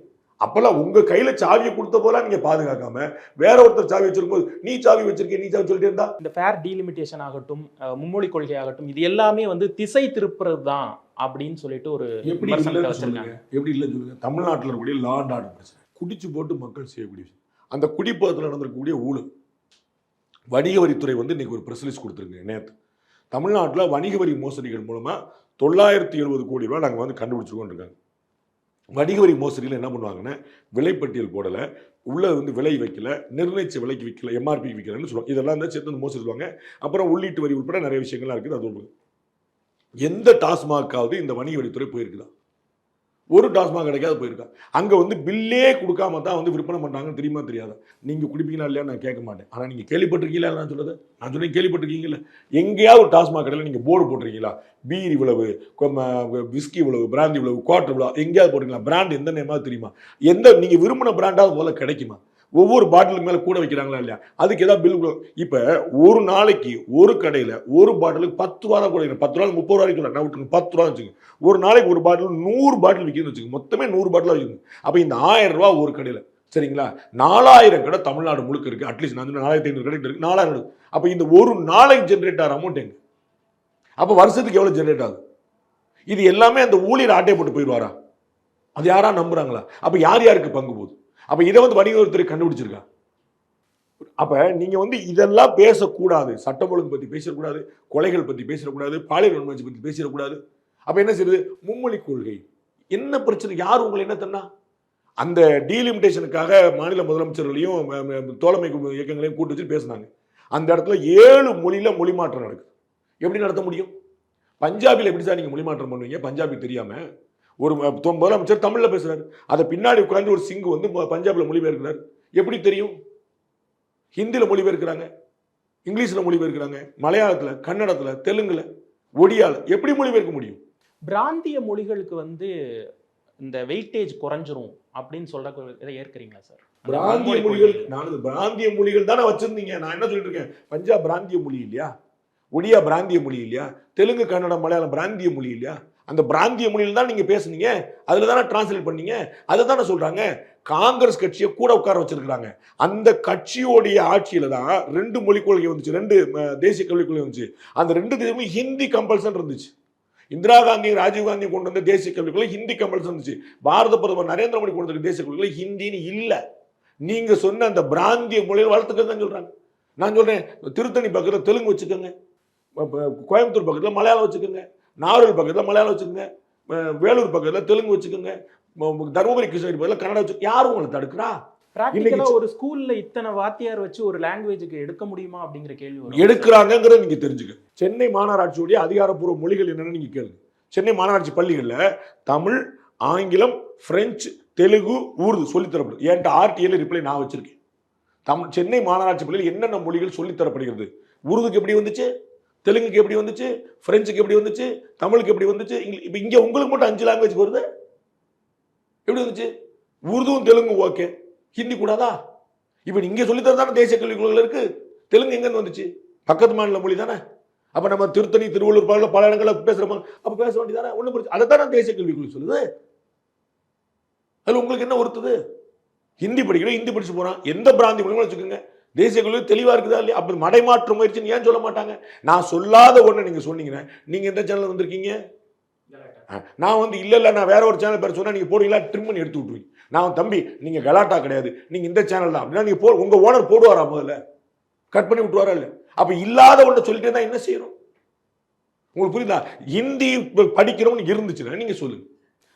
அப்பெல்லாம் உங்க கையில சாவியை கொடுத்த போல நீங்க பாதுகாக்காம வேற ஒருத்தர் சாவி வச்சிருக்கும் போது நீ சாவி வச்சிருக்கீங்க, நீ சாவி சொல்லிட்டே இருந்தா. இந்த ஃபேர் டீலிமிட்டேஷன் ஆகட்டும், மும்மொழி கொள்கை ஆகட்டும், இது எல்லாமே வந்து திசை திருப்புறது தான் அப்படின்னு சொல்லிட்டு ஒரு எப்படி இல்லைன்னு சொல்லுங்க. தமிழ்நாட்டில் இருக்கக்கூடிய லா அண்ட் ஆர்டர் பிரச்சனை, குடிச்சு போட்டு மக்கள் செய்யக்கூடிய அந்த குடிப்பதத்தில் நடந்திருக்கக்கூடிய ஊழல். வணிக வரித்துறை வந்து இன்னைக்கு ஒரு பிரஸ் லிஸ்ட் கொடுத்துருங்க. நேற்று தமிழ்நாட்டில் வணிக வரி மோசடிகள் மூலமா 970 கோடி ரூபாய் நாங்கள் வந்து கண்டுபிடிச்சிருக்கோம் இருக்காங்க. வணிக வரி மோசடியில் என்ன பண்ணுவாங்கன்னா, விலைப்பட்டியல் போடலை, உள்ள வந்து விலை வைக்கல, நிர்ணயிச்ச விலைக்கு விற்கல, எம்ஆர்பி விற்கலன்னு சொல்லுவாங்க. இதெல்லாம் தான் சேர்த்து மோசடி சொல்லுவாங்க. அப்புறம் உள்ளீட்டு வரி உட்பட நிறைய விஷயங்கள்லாம் இருக்குது. அது எந்த டாஸ்மாகாவது இந்த வணிக வரித்துறை போயிருக்குதா? ஒரு டாஸ்மாக் கிடைக்காது போயிருக்கா? அங்கே வந்து பில்லே கொடுக்காம தான் வந்து விற்பனை பண்ணுறாங்கன்னு தெரியுமா தெரியாதா? நீங்கள் குடிப்பீங்களா இல்லையா நான் கேட்க மாட்டேன். ஆனால் நீங்கள் கேள்விப்பட்டிருக்கீங்களா? நான் சொல்றது நான் சொன்னேன் கேள்விப்பட்டிருக்கீங்களா? எங்கேயாவது ஒரு டாஸ்மாக் கடையில் நீங்கள் போர்டு போட்டிருக்கீங்களா? பீர் இவ்வளவு, விஸ்கி இவ்வளவு, பிராந்தி இவ்வளவு, குவார்டர் இவ்வளவு, எங்கேயாவது போட்டிருக்கீங்களா? பிராண்ட் எந்த நேமாவது தெரியுமா? எந்த நீங்கள் விரும்பின பிராண்டாவது போல கிடைக்குமா? ஒவ்வொரு பாட்டிலுக்கு மேலே கூட வைக்கிறாங்களா இல்லையா? அதுக்கு ஏதாவது பில். இப்போ ஒரு நாளைக்கு ஒரு கடையில் ஒரு பாட்டிலுக்கு 10 ரூபா தான் கூட, 10 ரூபா 30 ரூபாய்க்கு சொல்ல நான் விட்டுருங்க, 10 ரூபா வச்சுங்க. ஒரு நாளைக்கு ஒரு பாட்டில் 100 பாட்டில் விற்கிதுன்னு வச்சுக்கோங்க, மொத்தமே 100 பாட்டிலாக வச்சுக்கோங்க. அப்போ இந்த 1000 ரூபா ஒரு கடையில், சரிங்களா? 4000 கடை தமிழ்நாடு முழுக்க இருக்குது. அட்லீஸ்ட் நான் 4500 கடை இருக்குது, 4000. அப்போ இந்த ஒரு நாளைக்கு ஜென்ரேட் ஆகிற அமௌண்ட் எங்க? அப்போ வருஷத்துக்கு எவ்வளோ ஜென்ரேட் ஆகுது? இது எல்லாமே அந்த ஊழியர் ஆட்டை போட்டு போயிடுவாரா? அது யாரா நம்புறாங்களா? அப்போ யார் யாருக்கு பங்கு போகுது? அப்ப இதை வந்து வணிக வரித்துறை கண்டுபிடிச்சிருக்கா? அப்ப நீங்க வந்து இதெல்லாம் பேசக்கூடாது. சட்டம் ஒழுங்கு பத்தி பேசக்கூடாது, கொலைகள் பத்தி பேசக்கூடாது, பாலியல் வன்முறை பத்தி பேசக்கூடாது. அப்ப என்ன செய்யுது? மும்மொழி கொள்கை என்ன பிரச்சனை? யார் உங்களை என்ன தன்னா? அந்த டீலிமிட்டேஷனுக்காக மாநில முதலமைச்சர்களையும் தோழமை இயக்கங்களையும் கூட்டு வச்சு பேசினாங்க. அந்த இடத்துல 7 மொழியில மொழி மாற்றம் நடக்குது. எப்படி நடத்த முடியும்? பஞ்சாபில் எப்படி சார் நீங்க மொழி மாற்றம் பண்ணுவீங்க? பஞ்சாபி தெரியாம ஒரு முதலமைச்சர் தமிழ்ல பேசுறாரு, அதை பின்னாடி உட்கார்ந்து ஒரு சிங்கு வந்து பஞ்சாப்ல மொழிபெயர்க்கிறார். எப்படி தெரியும்? ஹிந்தியில மொழிபெயர்க்கிறாங்க, இங்கிலீஷ்ல மொழிபெயர்க்கிறாங்க, மலையாளத்துல, கன்னடத்துல, தெலுங்குல, ஒடியால எப்படி மொழிபெயர்க்க முடியும்? பிராந்திய மொழிகளுக்கு வந்து இந்த வெயிட்டேஜ் குறைஞ்சிரும் அப்படின்னு சொல்ற ஏற்கிறீங்களா சார்? பிராந்திய மொழிகள், நான் பிராந்திய மொழிகள் தானே வச்சிருந்தீங்க. நான் என்ன சொல்லிட்டு இருக்கேன்? பஞ்சாப் பிராந்திய மொழி இல்லையா? ஒடியா பிராந்திய மொழி இல்லையா? தெலுங்கு, கன்னடம், மலையாளம் பிராந்திய மொழி இல்லையா? அந்த பிராந்திய மொழியில் தான் நீங்க பேசுனீங்க, அதுல தானே டிரான்ஸ்லேட் பண்ணீங்க. அதை தானே சொல்றாங்க. காங்கிரஸ் கட்சியை கூட உட்கார வச்சிருக்காங்க. அந்த கட்சியோடைய ஆட்சியில தான் 2 மொழிக் கொள்கை வந்துச்சு, 2 தேசிய கல்விக் கொள்கை வந்துச்சு. அந்த 2 தேசியமும் ஹிந்தி கம்பல்சன் இருந்துச்சு. இந்திரா காந்தி, ராஜீவ் காந்தி கொண்டு வந்த தேசிய கல்விக் கொள்கை ஹிந்தி கம்பல்சன் இருந்துச்சு. பாரத பிரதமர் நரேந்திர மோடி கொண்டு வந்த தேசிய கல்விக் கொள்கை ஹிந்தின்னு இல்லை. நீங்க சொன்ன அந்த பிராந்திய மொழியை வளர்த்துக்கங்கன்னு சொல்றாங்க. நான் சொல்றேன், திருத்தணி பக்கத்தில் தெலுங்கு வச்சுக்கோங்க, கோயம்புத்தூர் பக்கத்தில் மலையாளம் வச்சுக்கோங்க, நாகூர் பக்கத்தில் மலையாளம் வச்சுக்கோங்க, வேலூர் பக்கத்தில் தெலுங்கு வச்சுக்கோங்க, தருமபுரி கிருஷ்ணகிரி பக்கத்தில் கன்னடம் வச்சு, யாரும் உங்களை தடுக்கிறா? பிராக்டிகலா ஒரு ஸ்கூல்ல இத்தனை வாத்தியார் வச்சு ஒரு லாங்குவேஜுக்கு எடுக்க முடியுமா அப்படிங்கிற கேள்வி வரும். எடுக்கிறாங்கிறத நீங்க தெரிஞ்சுக்க. சென்னை மாநகராட்சியுடைய அதிகாரப்பூர்வ மொழிகள் என்னன்னு நீங்க கேளுங்க. சென்னை மாநகராட்சி பள்ளிகளில் தமிழ், ஆங்கிலம், பிரெஞ்சு, தெலுங்கு, உருது சொல்லித்தரப்படுது. என்கிட்ட ஆர்டிஎல் ரிப்ளை நான் வச்சிருக்கேன். தமிழ் சென்னை மாநகராட்சி பள்ளியில் என்னென்ன மொழிகள் சொல்லித்தரப்படுகிறது, உருதுக்கு எப்படி வந்துச்சு, தெலுங்குக்கு எப்படி வந்துச்சு, பிரெஞ்சுக்கு எப்படி வந்துச்சு, தமிழுக்கு எப்படி வந்துச்சு, இப்போ இங்கே உங்களுக்கு மட்டும் 5 லாங்குவேஜ் வருது, எப்படி வந்துச்சு? உருதுவும் தெலுங்கும் ஓகே, ஹிந்தி கூடாதா? இப்போ இங்கே சொல்லித்தரதானே தேசிய கல்விக்குள்ள இருக்கு. தெலுங்கு எங்கேருந்து வந்துச்சு? பக்கத்து மாநில மொழி தானே. அப்போ நம்ம திருத்தணி, திருவள்ளூர் பல இடங்களில் பேசுகிறோம், அப்போ பேச வேண்டியதானே, ஒன்றும் பிரச்சனை. அதை தானே தேசிய கல்விக்குள்ள சொல்லுது. அதில் உங்களுக்கு என்ன ஒருத்தது? ஹிந்தி படிக்கிறோம், ஹிந்தி படிச்சு போகிறான், எந்த பிராந்தி மொழிகளும் வச்சுக்கோங்க, தேசிய கல்வி தெளிவாக இருக்குதா இல்லையா? அப்போ மடைமாற்று முயற்சின்னு ஏன் சொல்ல மாட்டாங்க? நான் சொல்லாத ஒன்று நீங்கள் சொன்னீங்கன்னா, நீங்கள் எந்த சேனல் வந்திருக்கீங்க? நான் வந்து இல்லை நான் வேற ஒரு சேனல் பேர் சொன்னால் நீங்கள் போடுவீங்களா? ட்ரிம் பண்ணி எடுத்து விட்டுருவீங்க. நான் தம்பி நீங்கள் கலாட்டா கிடையாது, நீங்கள் இந்த சேனல் தான் அப்படின்னா நீங்கள் உங்கள் ஓனர் போடுவாரா? முதல்ல கட் பண்ணி விட்டுவாரா? இல்லை. அப்போ இல்லாத ஒன்று சொல்லிட்டு தான் என்ன செய்யணும்? உங்களுக்கு புரியுதா? ஹிந்தி படிக்கிறோம்னு இருந்துச்சுன்னா நீங்கள் சொல்லுங்க.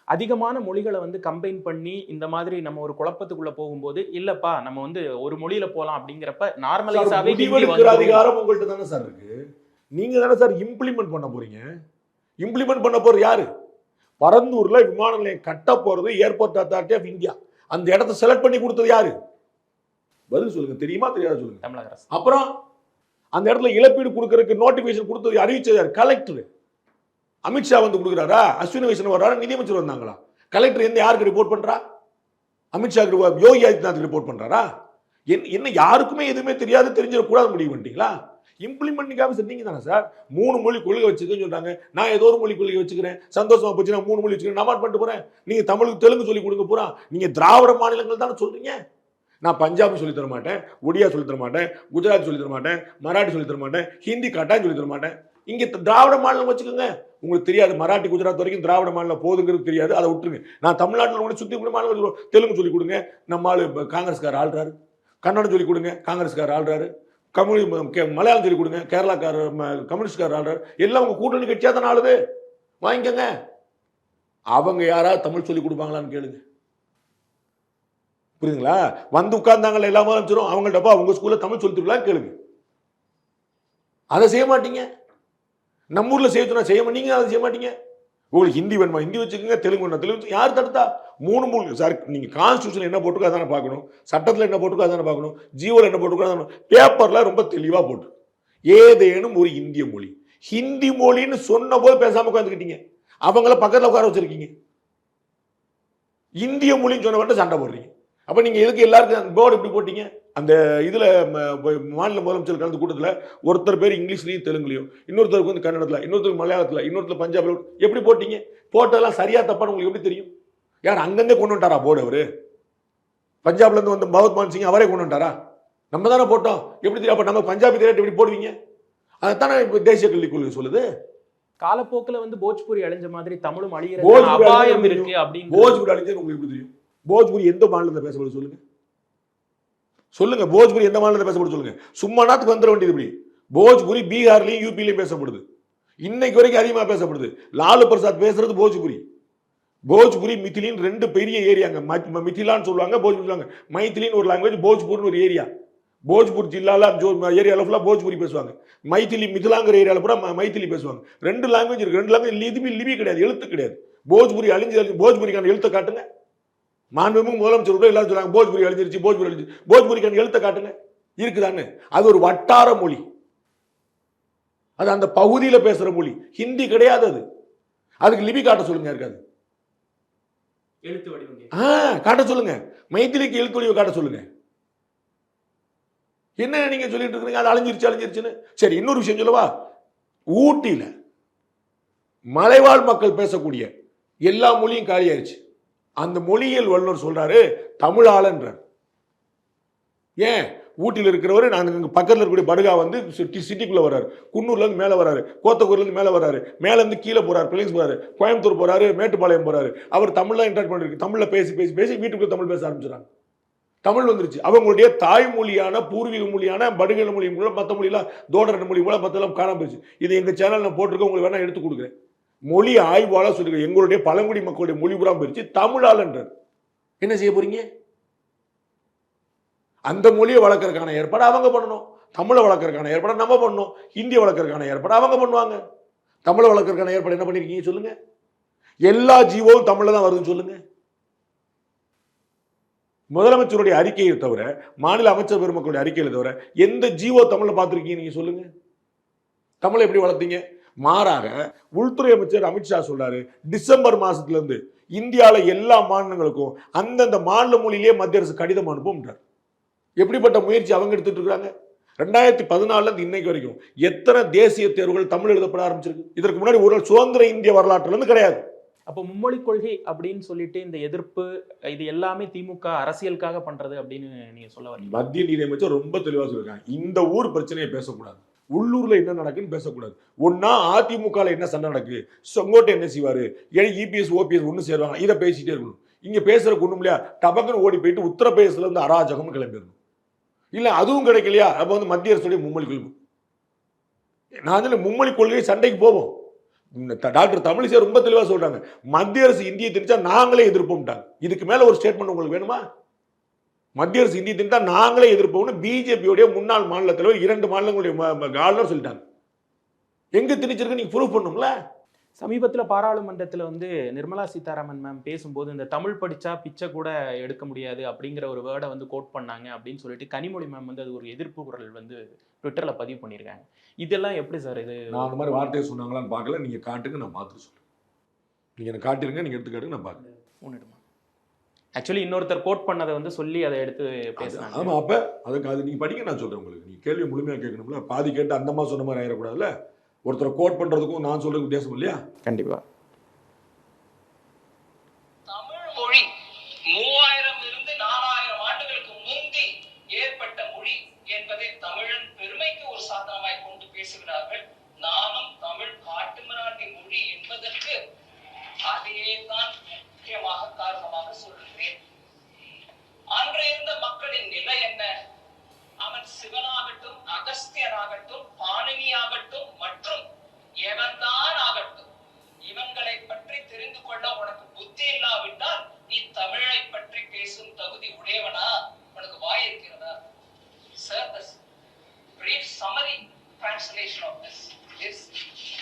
அதிகமான மொழிகளை வந்து கம்பைன் பண்ணி இந்த மாதிரி நம்ம ஒரு குழப்பத்துக்குள்ள போகும்போது, இல்லப்பா நம்ம வந்து ஒரு மொழியில போலாம் அப்படிங்கிறப்ப நார்மலைஸாவே அதிகாரம் உங்கள்கிட்ட தானே சார் இருக்கு. நீங்க தானே சார் இம்ப்ளிமெண்ட் பண்ண போறீங்க. இம்ப்ளிமெண்ட் பண்ண போறது யாரு? பரந்தூர்ல விமான நிலையம் கட்ட போறது ஏர்போர்ட் அத்தாரிட்டி ஆஃப் இந்தியா. அந்த இடத்தை செலக்ட் பண்ணி கொடுத்தது யாரு? பதில் சொல்லுங்க. தெரியுமா தெரியாது சொல்லுங்க. தமிழக அரசு. அப்புறம் அந்த இடத்துல இழப்பீடு கொடுக்கறதுக்கு நோட்டிபிகேஷன் கொடுத்தது, அறிவிச்சது யார்? கலெக்டர். அமித்ஷா வந்து கொடுக்குறாரா? அஸ்வினி வைஷ்ணவ் வர்றாரா? நிதியமைச்சர் வந்தாங்களா? கலெக்டர் எந்த யாருக்கு ரிப்போர்ட் பண்றா? அமித்ஷா, யோகி ஆதித்யநாத் ரிப்போர்ட் பண்றாரா? என்ன யாருக்குமே எதுவுமே தெரியாது, தெரிஞ்சிடக்கூடாது முடிவு பண்ணிட்டீங்களா? இம்ப்ளிமெண்டிங் ஆஃபீஸர் நீங்க தானே சார். 3 மொழி கொள்கை வச்சுக்கன்னு சொல்றாங்க. நான் ஏதோ ஒரு மொழி கொள்கை வச்சுக்கிறேன், சந்தோஷமா போச்சு, நான் 3 மொழி வச்சுக்கிறேன், நான் பண்ணிட்டு போறேன். நீங்க தமிழுக்கு தெலுங்கு சொல்லி கொடுங்க போறா. நீங்க திராவிட மாநிலங்கள் தானே சொல்றீங்க. நான் பஞ்சாபி சொல்லி தர மாட்டேன், ஒடியா சொல்லி தர மாட்டேன், குஜராத் சொல்லி தர மாட்டேன், மராட்டி சொல்லி தர மாட்டேன், ஹிந்தி கட்டாயம் சொல்லி தர மாட்டேன். இங்க திராவிட மாநிலம் வச்சுக்கோங்க. உங்களுக்கு தெரியாது, மராட்டி குஜராத் வரைக்கும் திராவிட மாநிலம் போதுங்கிறது தெரியாது, அதை விட்டுருங்க. நான் தமிழ்நாட்டில் சுற்றி மாநிலம் தெலுங்கு சொல்லி கொடுங்க, நம்ம ஆளு காங்கிரஸ்கார் ஆள்றாரு. கன்னடம் சொல்லி கொடுங்க, காங்கிரஸ்கார் ஆள்றாரு. மலையாளம் சொல்லி கொடுங்க, கேரளாக்கார கம்யூனிஸ்ட்கார் ஆள்றாரு. எல்லாம் உங்க கூட்டணி கட்சியா தானே ஆளுது. வாங்கிக்கங்க. அவங்க யாராவது தமிழ் சொல்லி கொடுப்பாங்களான்னு கேளுங்க. புரியுதுங்களா? வந்து உட்கார்ந்தாங்கல்ல எல்லா முதலமைச்சரும், அவங்கள்ட்டப்பா உங்க ஸ்கூல்ல தமிழ் சொல்லி தரலாம் கேளுங்க. அதை செய்ய மாட்டீங்க. நம்ம ஊர்ல செய்ய நீங்க அதை செய்ய மாட்டீங்க. உங்களுக்கு ஹிந்தி வேணுமா ஹிந்தி வச்சுக்கோங்க, தெலுங்கு வேணுமா தெலுங்கு. யார் தடுத்தா? 3 மொழி சார். நீங்க கான்ஸ்டியூஷன் என்ன போட்டுக்கோ அதானே பார்க்கணும், சட்டத்தில் என்ன போட்டுக்கோ அதானே பார்க்கணும், ஜியோல என்ன போட்டுக்கோ அதானே. பேப்பர்ல ரொம்ப தெளிவா போட்டு ஏதேனும் ஒரு இந்திய மொழி, ஹிந்தி மொழின்னு சொன்ன போது பேசாம உட்காந்துக்கிட்டீங்க. அவங்கள பக்கத்தில் உட்கார வச்சிருக்கீங்க. இந்திய மொழின்னு சொன்ன மட்டும் சண்டை போடுறீங்க. அப்ப நீங்க எதுக்கு எல்லாருக்கும் போர்டு இப்படி போட்டீங்க? அந்த இதுல மாநில முதலமைச்சர் கலந்து கூட்டத்தில் ஒருத்தர் பேர் இங்கிலீஷ்லயும் தெலுங்குலையும், இன்னொருத்தருக்கு வந்து கன்னடத்துல, இன்னொருத்தருக்கு மலையாளத்துல, இன்னொருத்தர் பஞ்சாப்ல. எப்படி போட்டீங்க? போட்டதெல்லாம் சரியா தப்பான்னு உங்களுக்கு எப்படி தெரியும்? யார் அங்கந்தே கொண்டு வந்துட்டாரா போர்டு? அவரு பஞ்சாப்ல இருந்து வந்து பகவத் மான் சிங் அவரே கொண்டு வந்துட்டாரா? நம்ம தானே போட்டோம். எப்படி தெரியும்? அப்ப நம்ம பஞ்சாபி தெரியாட்டு எப்படி போடுவீங்க? அதைத்தானே தேசிய கல்விக் கொள்கை சொல்லுது. காலப்போக்கில் வந்து போஜ்பூரி அழிஞ்ச மாதிரி தமிழும் அழியிற அபாயம் இருக்கு அப்படின்னு. போஜ்பூரி அழிஞ்சது உங்களுக்கு எப்படி தெரியும்? போஜ்பூரி எந்த மாநிலத்தில் பேசப்படுது சொல்லுங்க. சொல்லுங்க, போஜ்பூரி எந்த மாநிலத்தில் பேசப்படுது சொல்லுங்க. சும்மா நாத்துக்கு வந்துட வேண்டியது. இப்படி போஜ்பூரி பீகார்லயும் யூபிலையும் பேசப்படுது. இன்னைக்கு வரைக்கும் அதிகமாக பேசப்படுது. லாலு பிரசாத் பேசுறது போஜ்பூரி. போஜ்பூரி மிथिलीன் 2 பெரிய ஏரியாங்க. மிथिलाன்னு சொல்லுவாங்க, போஜ்பூரி சொல்லுவாங்க. மைथिलीன்னு ஒரு லாங்குவேஜ், போஜ்பூர்னு ஒரு ஏரியா. போஜ்பூர் ஜில்லால ஏரியாவில் ஃபுல்லாக போஜ்பூரி பேசுவாங்க. மைथिली மிथिलाங்கிற ஏரியாவில் கூட மைथिली பேசுவாங்க. 2 லாங்குவேஜ் இருக்கு. 2 லாங்குவேஜ் லிபி கிடையாது, எழுத்து கிடையாது. போஜ்பூரி அழிஞ்சு போஜ்பூரிக்கான எழுத்தை காட்டுங்க. மாண்புமிகு முதலமைச்சர் எல்லாரும் சொல்றாங்க போஜ்பூரி அழிஞ்சிருச்சு, போஜ்பூரி அழிஞ்சு. போஜ்பூரிக்கான எழுத்தை காட்டுங்க, இருக்குதான்னு. அது ஒரு வட்டார மொழி, அது அந்த பகுதியில் பேசுற மொழி. ஹிந்தி கிடையாது. அது அதுக்கு லிபி காட்ட சொல்லுங்க. இருக்காது எழுத்து வடிவம் காட்ட சொல்லுங்க. மைத்திலிக்கு எழுத்து வடிவம் காட்ட சொல்லுங்க. என்ன நீங்க சொல்லிட்டு இருக்கீங்க? அது அழிஞ்சிருச்சுன்னு. சரி, இன்னொரு விஷயம் சொல்லவா? ஊட்டியில மலைவாழ் மக்கள் பேசக்கூடிய எல்லா மொழியும் காலியாயிருச்சு. அந்த மொழியியல் வல்லுநர் சொல்றாரு தமிழாளன்றார். ஏன்? ஊட்டியில் இருக்கிறவர் நான் பக்கத்தில் இருக்கக்கூடிய படுகா வந்து சிட்டிக்குள்ள வர்றாரு, குன்னூர்ல இருந்து மேலே வர்றாரு, கோத்தக்கூர்ல இருந்து மேலே வர்றாரு, மேல இருந்து கீழே போறாரு, பிள்ளைங்க போறாரு, கோயம்புத்தூர் போறாரு, மேட்டுப்பாளையம் போறாரு. அவர் தமிழ்ல இன்டராக்ட் பண்ணிருக்கு. தமிழ்ல பேசி பேசி பேசி வீட்டுக்குள்ள தமிழ் பேச ஆரம்பிச்சுறாங்க. தமிழ் வந்துருச்சு. அவங்களுடைய தாய்மொழியான பூர்வீக மொழியான படுகல மொழி மூலம் மற்ற மொழியெல்லாம் தோடர் மொழி மூலம் மற்றெல்லாம் காணாம போயிடுச்சு. இது எங்க சேனல்ல போட்டிருக்க, உங்களுக்கு வேணா எடுத்து கொடுக்குறேன். மொழி ஆய்வாளர் சொல்லிருக்க, எங்களுடைய பழங்குடி மக்களுடைய மொழி புறா போயிடுச்சு தமிழாளன்றார். என்ன செய்ய போறீங்க? அந்த மொழியை வளர்க்கறதுக்கான ஏற்பாடு அவங்க பண்ணணும், தமிழை வளர்க்கறதுக்கான ஏற்பாடு நம்ம பண்ணணும், ஹிந்தியை வளர்க்கறதுக்கான ஏற்பாடு அவங்க பண்ணுவாங்க. தமிழை வளர்க்கறதுக்கான ஏற்பாடு என்ன பண்ணிருக்கீங்க சொல்லுங்க? எல்லா ஜீவோவும் தமிழ்ல தான் வருதுன்னு சொல்லுங்க. முதலமைச்சருடைய அறிக்கையை தவிர, மாநில அமைச்சர் பெருமக்களுடைய அறிக்கையை தவிர எந்த ஜீவோ தமிழ்ல பார்த்திருக்கீங்க நீங்க சொல்லுங்க? தமிழை எப்படி வளர்த்தீங்க? மாறாக உள்துறை அமைச்சர் அமித்ஷா சொல்றாரு, டிசம்பர் மாசத்துல இருந்து இந்தியாவில எல்லா மாநிலங்களுக்கும் அந்தந்த மாநில மொழியிலேயே மத்திய அரசு கடிதம் அனுப்பும்ன்றார். எப்படிப்பட்ட முயற்சி அவங்க எடுத்துட்டு இருக்காங்க? 2014 இருந்து இன்னைக்கு வரைக்கும் எத்தனை தேசிய தேர்வுகள் தமிழ் எழுதப்பட ஆரம்பிச்சிருக்கு? இதற்கு முன்னாடி ஒரு சுதந்திர இந்திய வரலாற்றுல இருந்து கிடையாது. அப்போ மும்மொழி கொள்கை அப்படின்னு சொல்லிட்டு இந்த எதிர்ப்பு இது எல்லாமே திமுக அரசியலுக்காக பண்றது அப்படின்னு நீங்க சொல்ல வரீங்க? மத்திய நிதியமைச்சர் ரொம்ப தெளிவா சொல்லிருக்காங்க, இந்த ஊர் பிரச்சனையை பேசக்கூடாது, உள்ளூர்ல என்ன நடக்குன்னு பேசக்கூடாது. ஒன்னா அதிமுக என்ன சண்டை நடக்கு, செங்கோட்டை என்ன செய்வாரு, இபிஎஸ் ஓபிஎஸ் ஒண்ணு சேருவாங்க, இதை பேசிட்டே இருக்கணும். இங்க பேசுறதுக்கு ஒண்ணும் இல்லையா, டபக்குன்னு ஓடி போயிட்டு உத்தரப்பிரதேசல இருந்து அராஜகம் கிளம்பிடணும். இல்ல அதுவும் கிடைக்கலையா, அப்ப வந்து மத்திய அரசுடைய மும்மொழி கொள்கை. நான் மும்மொழி கொள்கை சண்டைக்கு போவோம். டாக்டர் தமிழிசை ரொம்ப தெளிவா சொல்றாங்க, மத்திய அரசு இந்தியை திணிச்சா நாங்களே எதிர்ப்போம்ட்டாங்க. இதுக்கு மேல ஒரு ஸ்டேட்மெண்ட் உங்களுக்கு வேணுமா? மத்திய அரசு இந்தியை திணித்தா நாங்களே எதிர்ப்போம்னு பிஜேபியோடைய முன்னாள் மாநில தலைவர் 2 மாநிலங்களுடைய ஆளுநர் சொல்லிட்டாங்க. எங்க திணிச்சிருக்கு நீங்க ப்ரூவ் பண்ணும்ல. சமீபத்தில் பாராளுமன்றத்தில் வந்து நிர்மலா சீதாராமன் மேம் பேசும்போது இந்த தமிழ் படித்தா பிச்சை கூட எடுக்க முடியாது அப்படிங்கிற ஒரு வேர்டை வந்து கோட் பண்ணாங்க அப்படின்னு சொல்லிட்டு கனிமொழி மேம் வந்து அது ஒரு எதிர்ப்பு குரல் வந்து ட்விட்டரில் பதிவு பண்ணியிருக்காங்க. இதெல்லாம் எப்படி சார்? இது நான் அந்த மாதிரி வார்த்தையை சொன்னாங்களான்னு பார்க்கல, நீங்கள் காட்டுங்க, நான் பார்த்துட்டு சொல்கிறேன். நீங்கள் எனக்கு காட்டிருங்க, நீங்கள் எடுத்து காட்டுங்க, நான் பார்க்குறேன். ஒன்றுடுமா ஆக்சுவலி இன்னொருத்தர் கோட் பண்ணதை வந்து சொல்லி அதை எடுத்து பேசுகிறாங்க. ஆமாம், அப்போ அதுக்கு அது நீங்கள் படிக்க நான் சொல்கிறேன் உங்களுக்கு. நீங்கள் கேள்வி முழுமையாக கேட்கணும்ல, பாதி கேட்டு அந்த மாதிரி சொன்ன மாதிரி ஆயிடக்கூடாதுல்ல. ஒருத்தரை கோட் பண்றதுக்கும் நான் சொல்றது வித்தியாசம் இல்லையா? கண்டிப்பா. தமிழ் மொழி 3000 இருந்து 4000 ஆண்டுகளுக்கு முந்தி ஏற்பட்ட மொழி என்பதை தமிழன் பெருமைக்கு ஒரு சாதனமாய் கொண்டு பேசுகிறார்கள். நானும் தமிழ் காட்டுமிராண்டி மொழி என்பதற்கு அதையே தான் முக்கியமாக காரணமாக சொல்கிறேன். அன்றைய இருந்த மக்களின் நிலை என்ன? அவன் சிவனாகட்டும், அகஸ்தியனாகட்டும், பாணினியாகட்டும் மற்றும் எவன்தான் ஆகட்டும், இவங்களை பற்றி தெரிந்து கொள்ள உனக்கு புத்தி இல்லாவிட்டால் நீ தமிழை பற்றி பேசும் தகுதி உடையவனா? உனக்கு வாய் இருக்கிறதா? Sir, the brief summary translation of this is,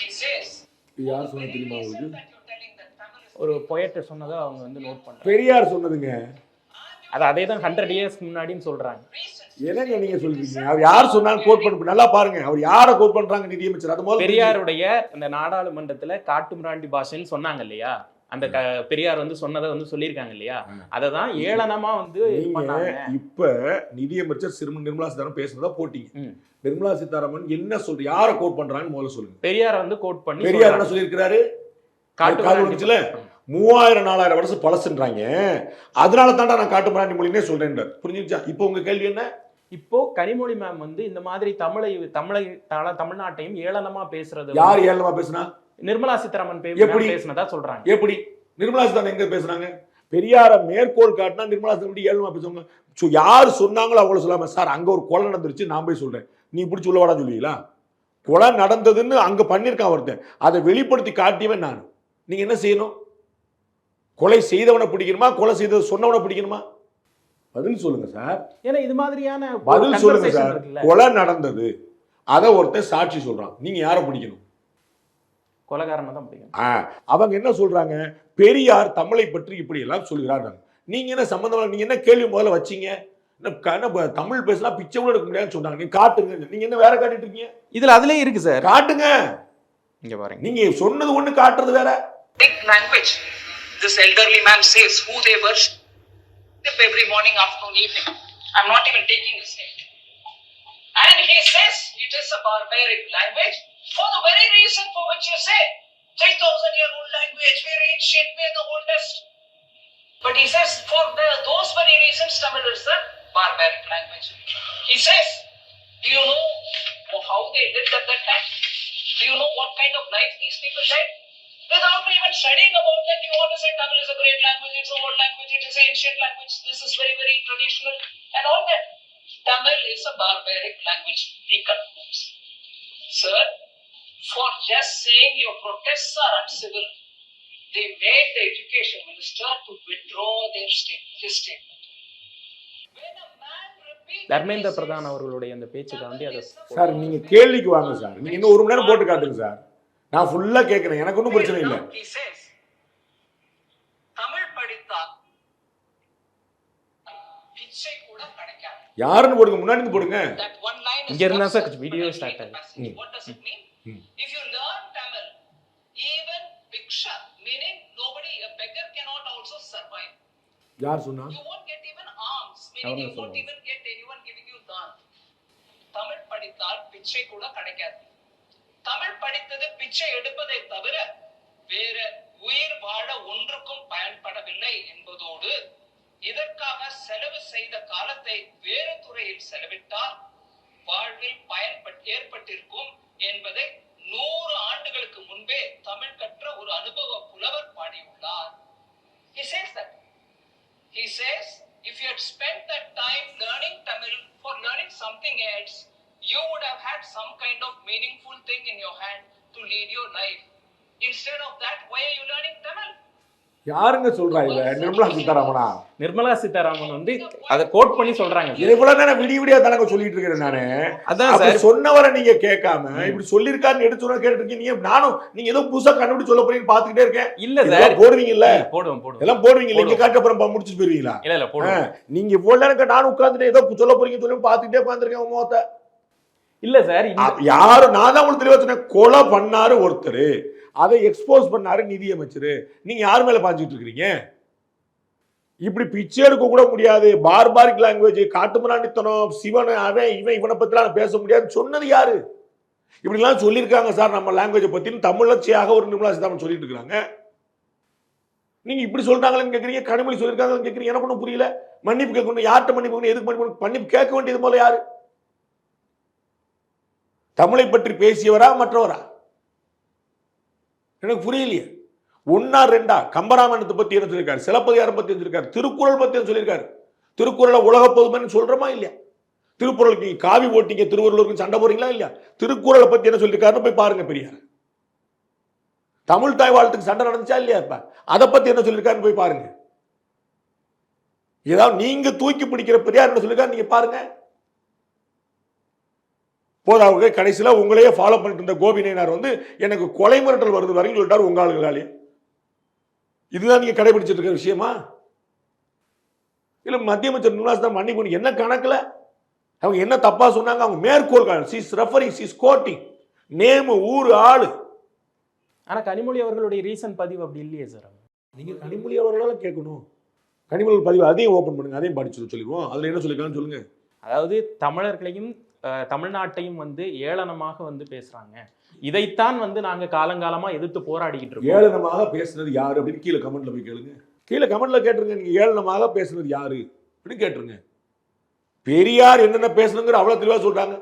he says, யார் சொன்னது தெரியுமா உங்களுக்கு? ஒரு பொயட் சொன்னதை அவங்க வந்து நோட் பண்றாங்க. பெரியார் சொன்னதுங்க. அதே தான் 100 இயர்ஸ் முன்னாடின்னு சொல்றாங்க. என்னங்க நீங்க சொல்றீங்க? அவர் யார் சொன்னாலும் கோட் பண்ண நல்லா பாருங்க. அவர் யாரை கோட் பண்றாங்க? நிதியமைச்சர். அது முதல்ல பெரியாருடைய அந்த நாடாளுமன்றத்துல காட்டுமிராண்டி பாஷைன்னு சொன்னாங்க இல்லையா, அந்த பெரியார் வந்து சொன்னதை வந்து சொல்லியிருக்காங்க இல்லையா, அதை தான் ஏளனமா வந்து இப்ப நிதியமைச்சர் நிர்மலா சீதாராமன் பேசுறதா போட்டீங்க. நிர்மலா சீதாராமன் என்ன சொல்ற, யாரை கோட் பண்றாங்கன்னு முதல்ல சொல்லுங்க. பெரியார் வந்து கோட் பண்ணி பெரியார் என்ன சொல்லியிருக்கிறாரு? காட்டுமிராண்டில 3000-4000 வருஷம் பழசுன்றாங்க, அதனால தாண்டா நான் காட்டுமிராண்டி மொழினே சொல்றேன். புரிஞ்சுச்சா? இப்போ உங்க கேள்வி என்ன? இப்போ கனிமொழி மேம் வந்து இந்த மாதிரி தமிழ்நாட்டையும் ஏளனமா பேசுறது. யார் ஏளனமா பேசுனா? நிர்மலா சீதாராமன் பேசுனதா சொல்றாங்க. எப்படி? நிர்மலா சீதாராமன் எங்க பேசுறாங்க? பெரியார மேற்கோள் காட்டினா நிர்மலா சீதாராமன் ஏளனமா பேசுவாங்க? யார் சொன்னாங்களோ அவங்கள சொல்லாம, சார் அங்க ஒரு கொலை நடந்துருச்சு, நான் போய் சொல்றேன், நீ பிடிச்சி உள்ள வாடா சொல்லுவீங்களா? கொலை நடந்ததுன்னு அங்க பண்ணிருக்கான் ஒருத்தன், அதை வெளிப்படுத்தி காட்டியவன் நான். நீங்க என்ன செய்யணும்? கொலை செய்தவனை பிடிக்கணுமா, கொலை செய்தது சொன்னவனை பிடிக்கணுமா? பதில் சொல்லுங்க சார். ஏன்னா இது மாதிரியான பதில் சொல்லுங்க சார். கொலை நடந்தது, அதை ஒருத்தன் சாட்சி சொல்றான், நீங்க யாரை பிடிக்கணும்? கொலைகாரனை தான் பிடிக்கணும். அவங்க என்ன சொல்றாங்க? பெரியார் தமிழை பற்றி இப்படி எல்லாம் சொல்கிறாங்க. நீங்க என்ன சம்பந்தமா, நீங்க என்ன கேள்வி முதல்ல வச்சீங்க? தமிழ் பேசினா பிச்சை கூட எடுக்க முடியாதுன்னு சொன்னாங்க. நீங்க காட்டுங்க. நீங்க என்ன வேற காட்டிட்டு இருக்கீங்க? இதுல அதுலயே இருக்கு சார், காட்டுங்க. இங்க பாருங்க, நீங்க சொன்னது ஒண்ணு, காட்டுறது வேற. Language. This elderly man says who they worship every morning, afternoon, evening. I'm not even taking his name. And he says it is a barbaric language for the very reason for which you say 3,000-year-old language, very ancient, we are the oldest. But he says for those very reasons Tamil is a barbaric language. He says, do you know how they lived at that time? Do you know what kind of life these people led? Without even studying about that, you want to say Tamil is a great language, it's an old language, it is an ancient language, this is very, very traditional, and all that. Tamil is a barbaric language, he concludes. Sir, for just saying your protests are uncivil, they made the education minister to withdraw his statement. When a man repeatedly Dharmendra says, Pradhan அவர்களுடைய அந்த பேச்சுக்காண்டி அதை சார் நீங்கள் கேள்விக்கு வாங்க சார். நீங்கள் இன்னும் 1 மணி நேரம் போட்டு காட்டுங்க சார். நான் ஃபுல்லாக கேட்குறேன், எனக்கு ஒன்றும் பிரச்சனை இல்லை. He says, தமிழ் படித்தால் பிச்சை கூட கிடைக்காது. யாருன்னு போடுங்க, முன்னாடி இருந்து போடுங்க. That one line is இங்க இருந்தா not sir such, video but I'll start read the ஆகுது. passage. What does it mean? If you learn Tamil, even Bhiksha, meaning nobody, a beggar cannot also survive. யார் சொன்னா? You won't get even alms, meaning அவனே you won't சொல்லுவான். even get anyone giving you dhan. Tamil படித்தால் பிச்சை கூட கிடைக்காது. தமிழ் படித்தது பிச்சை எடுப்பதை தவிர வேற உயிர் வாழ ஒன்றுக்கும் பயன்படவில்லை என்பதோடு இதற்காக செலவு செய்த காலத்தை வேறு துறையில் செலவிட்டால் வாழ்வில் ஏற்பட்டிருக்கும் என்பதை 100 ஆண்டுகளுக்கு முன்பே தமிழ் கற்ற ஒரு அனுபவ புலவர் பாடியுள்ளார். He says that. He says, if you had spent that time learning Tamil for learning something else, you would have had some kind of meaningful thing in your hand to lead your life. Instead of that, why are you learning Tamil? யாருங்க சொல்றா இத? நிர்மலா சீதாராமனா? நிர்மலா சீதாராமன் வந்து அதை கோட் பண்ணி சொல்றாங்க. இது இவ்வளவு நேரம் விடிய தானங்க சொல்லிட்டு இருக்கிறேன் நானு. அதான் அப்ப சார் சொன்னவரை நீங்க கேட்காம இப்படி சொல்லிருக்காருன்னு எடுத்து சொன்னா கேட்டுட்டு இருக்கீங்க. நானும் நீங்க ஏதோ புதுசா கண்டுபிடிச்சு சொல்ல போறீங்கன்னு பாத்துக்கிட்டே இருக்கேன். இல்ல சார் போடுவீங்கல்ல, போடுவோம் எல்லாம் போடுவீங்க. நீங்க காட்ட அப்புறம் முடிச்சுட்டு போயிருவீங்களா? இல்ல போடுவோம். நீங்க இவ்வளவு நேரம் நானும் உட்கார்ந்துட்டு ஏதோ சொல்ல போறீங்க சொல்லி பாத்துக்கிட்டே உட்கார்ந்துருக்கேன். உங்க முகத்தை இல்ல சார் யாரும் நான் தான் உங்களுக்கு தெளிவா சொன்னேன். கொலை பண்ணாரு ஒருத்தர், அதை எக்ஸ்போஸ் பண்ணாரு நிதியமைச்சர். நீங்க யார் மேல பாஞ்சிட்டு இருக்கிறீங்க? இப்படி பிச்சை எடுக்க கூட முடியாது, பார்பாரிக் லாங்குவேஜ், காட்டுமிராண்டித்தனம், சிவன் அவன் இவன் இவனை பத்திலாம் பேச முடியாது சொன்னது யாரு? இப்படிலாம் சொல்லியிருக்காங்க சார் நம்ம லாங்குவேஜை பத்தி தமிழச்சியாக ஒரு நிர்மலா சீதாராமன் சொல்லிட்டு இருக்காங்க. நீங்க இப்படி சொல்றாங்களேன்னு கேட்குறீங்க, கனிமொழி சொல்லியிருக்காங்கன்னு கேட்குறீங்க. எனக்கு ஒன்றும் புரியல. மன்னிப்பு கேட்கணும், யார்கிட்ட மன்னிப்பு, எதுக்கு மன்னிப்பு கேட்க வேண்டியது போல யாரு? தமிழை பற்றி பேசியவரா மற்றவரா? எனக்கு புரியலையே. 1 or 2 கம்பராமாயணத்தை பத்தி என்ன சொல்லியிருக்காரு, சிலப்பதிகாரம் பத்தி சொல்லியிருக்காரு, திருக்குறள் பத்தி சொல்லியிருக்காரு. திருக்குறளை உலக பொதுமைன்னு சொல்றோமா இல்லையா? திருக்குறளுக்கு காவி போட்டீங்க, திருவள்ளுவருக்கு சண்டை போறீங்களா இல்லையா? திருக்குறளை பத்தி என்ன சொல்லியிருக்காருன்னு போய் பாருங்க. பெரியார் தமிழ் தாய் வாழ்த்துக்கு சண்டை நடந்துச்சா இல்லையா? இப்ப அதை பத்தி என்ன சொல்லியிருக்காருன்னு போய் பாருங்க. ஏதாவது நீங்க தூக்கி பிடிக்கிற பெரியார் என்ன சொல்லியிருக்காரு நீங்க பாருங்க. போதாவுக்கு கடைசியில் உங்களையே ஃபாலோ பண்ணிட்டு இருந்த கோபிநாயனார் வந்து எனக்கு கொலை மிரட்டல் வருது வரைக்கும் சொல்லிட்டாரு உங்க ஆளுகளாலே. இதுதான் நீங்க கடைபிடிச்சிட்டு இருக்கிற விஷயமா? இல்ல மத்திய அமைச்சர் நிர்மலா சீதாராமன் மன்னிப்பு என்ன கணக்குல அவங்க என்ன தப்பா சொன்னாங்க? அவங்க மேற்கோள் கோட்டிங் நேம் ஊரு ஆளு. ஆனா கனிமொழி அவர்களுடைய ரீசன்ட் பதிவு அப்படி இல்லையே சார். நீங்க கனிமொழி அவர்களால கேட்கணும். கனிமொழி பதிவு அதையும் ஓபன் பண்ணுங்க, அதையும் படிச்சு சொல்லிடுவோம். அதுல என்ன சொல்லிருக்கான்னு சொல்லுங்க. அதாவது தமிழர்களையும் தமிழ்நாட்டையும் வந்து ஏளனமாக வந்து பேசுறாங்க. இதைத்தான் வந்து நாங்க காலங்காலமா எதிர்த்து போராடிக்கிட்டு இருக்கோம். ஏளனமாக பேசுனது யாரு அப்படின்னு கீழே கமெண்ட்ல போய் கேளுங்க. கீழே கமெண்ட்ல கேட்டுருங்க, நீங்க ஏளனமாக பேசுனது யாரு அப்படின்னு கேட்டுருங்க. பெரியார் என்னென்ன பேசணுங்கிற அவ்வளவு தெளிவா சொல்றாங்க.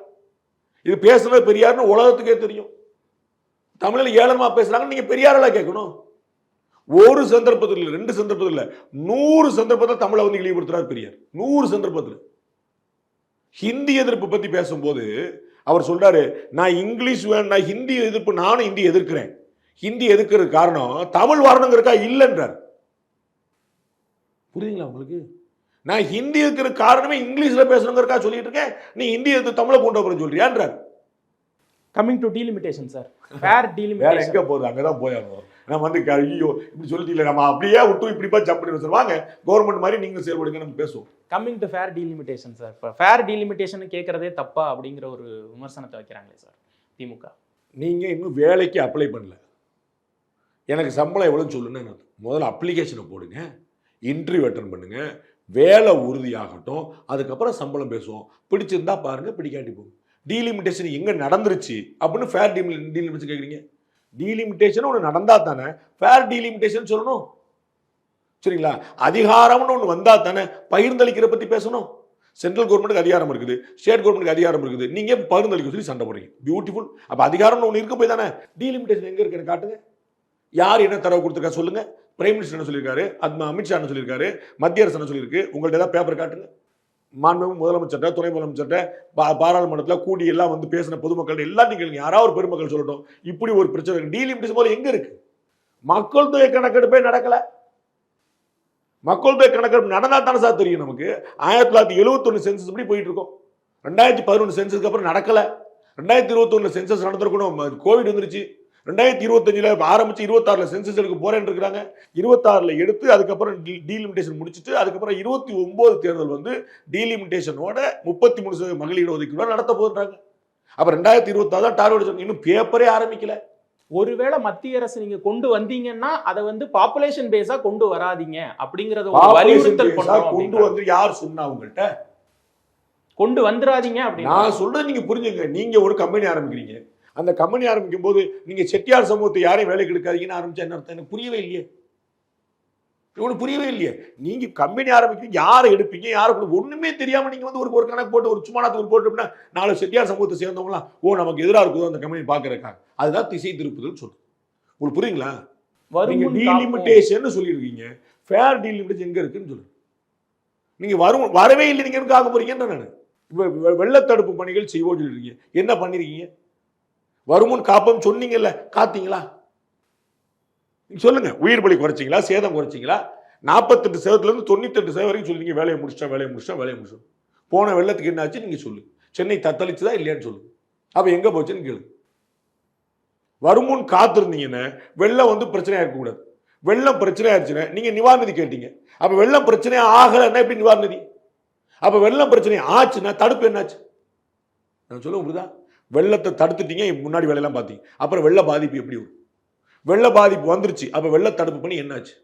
இது பேசுனது பெரியார்னு உலகத்துக்கே தெரியும். தமிழில் ஏளனமா பேசுறாங்க, நீங்க பெரியாரால கேட்கணும். ஒரு சந்தர்ப்பத்தில் இல்லை, 2 சந்தர்ப்பத்தில் இல்லை, 100 சந்தர்ப்பத்தில் தமிழை வந்து இழிவுபடுத்துறாரு பெரியார். 100 சந்தர்ப்பத்தில். ஹிந்தி எதிர்ப்பு பத்தி பேசும்போது அவர் சொல்றாரு, நான் இங்கிலீஷ் வேண்டாம், ஹிந்தி எதிர்ப்பு, நானும் ஹிந்தி எதிர்க்கிறேன். ஹிந்தி எதிர்க்கிறது காரணம் தமிழ் வரணுங்கிறக்கா இல்லைன்றார். புரியுதுங்களா உங்களுக்கு? நான் ஹிந்தி இருக்கிற காரணமே இங்கிலீஷ்ல பேசணுங்கிறக்கா சொல்லிட்டு இருக்கேன், நீ ஹிந்தி எடுத்து தமிழை கொண்டு வர சொல்றியான்றார். Coming to delimitation sir, fair வேற டீலிமிட்டேஷன் எங்க போகுது? அங்கதான் போயாகணும். நம்ம வந்து ஐயோ இப்படி சொல்லிட்டீங்களே, நம்ம அப்படியே விட்டு இப்படிப்பா ஜம்ப் பண்ணி சார், வாங்க கவர்மெண்ட் மாதிரி நீங்க செயல்படுங்க, நம்ம பேசுவோம். Coming to fair delimitation sir. இப்போ ஃபேர் டீலிமிட்டேஷன் கேட்கறதே தப்பா அப்படிங்கிற ஒரு விமர்சனத்தை வைக்கிறாங்களே சார் திமுக. நீங்க இன்னும் வேலைக்கு அப்ளை பண்ணல, எனக்கு சம்பளம் எவ்வளோன்னு சொல்லுன்னு முதல்ல அப்ளிகேஷனை போடுங்க, இன்டர்வியூ அட்டன் பண்ணுங்க, வேலை உறுதியாகட்டும், அதுக்கப்புறம் சம்பளம் பேசுவோம். பிடிச்சிருந்தா பாருங்க, பிடிக்காட்டி போகும். டீலிமிட்டேஷன் எங்க நடந்துருச்சு அப்படின்னு ஃபேர் டீலிமிட்டேஷன் கேட்குறீங்க. டீலிமிட்டேஷன் ஒன்று நடந்தா தானே ஃபேர் டீலிமிட்டேஷன் சொல்லணும். சரிங்களா? அதிகாரம்னு ஒன்று வந்தா தானே பகிர்ந்தளிக்கிற பத்தி பேசணும். சென்ட்ரல் கவர்மெண்ட்டுக்கு அதிகாரம் இருக்குது, ஸ்டேட் கவர்மெண்ட்டுக்கு அதிகாரம் இருக்குது, நீங்க பகிர்ந்தளிக்க சொல்லி சண்டை போடுறீங்க. பியூட்டிஃபுல். அப்ப அதிகாரம்னு ஒன்று இருக்க போய் தானே டீலிமிட்டேஷன் எங்க இருக்கு காட்டுங்க. யார் என்ன தரவு கொடுத்துருக்கா சொல்லுங்க. பிரைம் மினிஸ்டர் என்ன சொல்லியிருக்காரு, அமித்ஷா என்ன சொல்லியிருக்காரு, மத்திய அரசு என்ன சொல்லியிருக்கு, உங்கள்ட்ட ஏதாவது பேப்பர் காட்டுங்க. மாண்புமிகு முதலமைச்சர்கிட்ட, துணை முதலமைச்சர்கிட்ட, பாராளுமன்றத்தில் கூடி எல்லாம் வந்து பேசின பொதுமக்கள் எல்லாம் நீங்க யாராவது ஒரு பெருமக்கள் சொல்லட்டும், இப்படி ஒரு பிரச்சனை டீலிமிட்டேஷன் போல எங்க இருக்கு? மக்கள் தொகை கணக்கெடுப்பே நடக்கல. மக்கள் தொகை கணக்கெடுப்பு நடந்தா தானே சார் தெரியும் நமக்கு. 1971 சென்சஸ் படி போயிட்டு இருக்கோம். 2011 சென்சஸ்க்கு அப்புறம் நடக்கல. 2021 சென்சஸ் நடந்திருக்கணும், கோவிட் வந்துருச்சு. 2025 ஆரம்பிச்சு 26 சென்சஸ் எடுக்க போறேன்னு இருக்கிறாங்க. 26 எடுத்து அதுக்கப்புறம் டீலிமிட்டேஷன் முடிச்சுட்டு அதுக்கப்புறம் 29 தேர்தல் வந்து டீலிமிட்டேஷனோட 33% மகளிர் ஒதுக்கீடு நடத்த போறாங்க. அப்ப 2026 தான் டார்கெட். இன்னும் பேப்பரே ஆரம்பிக்கல. ஒருவேளை மத்திய அரசு நீங்க கொண்டு வந்தீங்கன்னா அதை வந்து பாப்புலேஷன் பேஸா கொண்டு வராதீங்க அப்படிங்கறத ஒரு வலியுறுத்தல் பண்றோம். கொண்டு வந்து யார் சொன்னா உங்கள்கிட்ட? கொண்டு வந்துடாதீங்க அப்படின்னு நான் சொல்றது நீங்க புரிஞ்சுங்க. நீங்க ஒரு கம்பெனி ஆரம்பிக்கிறீங்க. அந்த கம்பெனி ஆரம்பிக்கும் போது நீங்க செட்டியார் சமூகத்தை யாரையும் வேலைக்கு எடுக்காதீங்கன்னு ஆரம்பிச்சா என்ன அர்த்தம்? எனக்கு புரியவே இல்லையே. இவனுக்கு புரியவே இல்லையே. நீங்க கம்பெனி ஆரம்பிக்கிறீங்க, யாரை எடுப்பீங்க, யாரை ஒண்ணுமே தெரியாம நீங்க வந்து ஒரு கணக்கு போட்டு ஒரு சும்மானத்துக்கு போட்டு 4 செட்டியார் சமூகத்தை சேர்ந்தவங்களாம் நமக்கு எதிராக இருக்குதோ அந்த கம்பெனி பாக்குறதுக்காக. அதுதான் திசை திருப்புதல் சொல்லுது. உங்களுக்கு புரியுங்களா? நீங்க டீலிமிட்டேஷன் சொல்லியிருக்கீங்க, ஃபேர் டீலிமிட்டேஷன் எங்க இருக்குன்னு சொல்லுங்க. நீங்க வரவே இல்லை, நீங்க எனக்கு ஆக போறீங்கன்னு நான் வெள்ளத்தடுப்பு பணிகள் செய்வோம் சொல்லிருக்கீங்க. என்ன பண்ணிருக்கீங்க? வருமுன் காப்பம் சொன்னீங்கல்ல, காத்தீங்களா? சொல்லுங்க. உயிர் பலி குறைச்சிங்களா, சேதம் குறைச்சிங்களா? 48% 98% வரைக்கும் சொல்லுங்க வேலையை முடிச்சிட்டோம். போன வெள்ளத்துக்கு என்னாச்சு நீங்க சொல்லு. சென்னை தத்தளிச்சுதா இல்லையான்னு சொல்லுங்க. அப்ப எங்க போச்சுன்னு கேளு. வருமுன் காத்திருந்தீங்கன்னா வெள்ளம் வந்து பிரச்சனையா இருக்கக்கூடாது. வெள்ளம் பிரச்சனை ஆயிடுச்சுன்னா நீங்க நிவாரணி கேட்டீங்க. அப்ப வெள்ளம் பிரச்சனை ஆகலைன்னா எப்படி நிவாரணி? அப்ப வெள்ளம் பிரச்சனை ஆச்சுன்னா தடுப்பு என்னாச்சு? நான் சொல்ல புரியுதா? வெள்ளத்தை தடுத்துட்டீங்க, முன்னாடி வேலையெல்லாம் பார்த்தீங்க. அப்புறம் வெள்ள பாதிப்பு எப்படி வரும்? வெள்ள பாதிப்பு வந்துருச்சு, அப்ப வெள்ள தடுப்பு பண்ணி என்னாச்சு?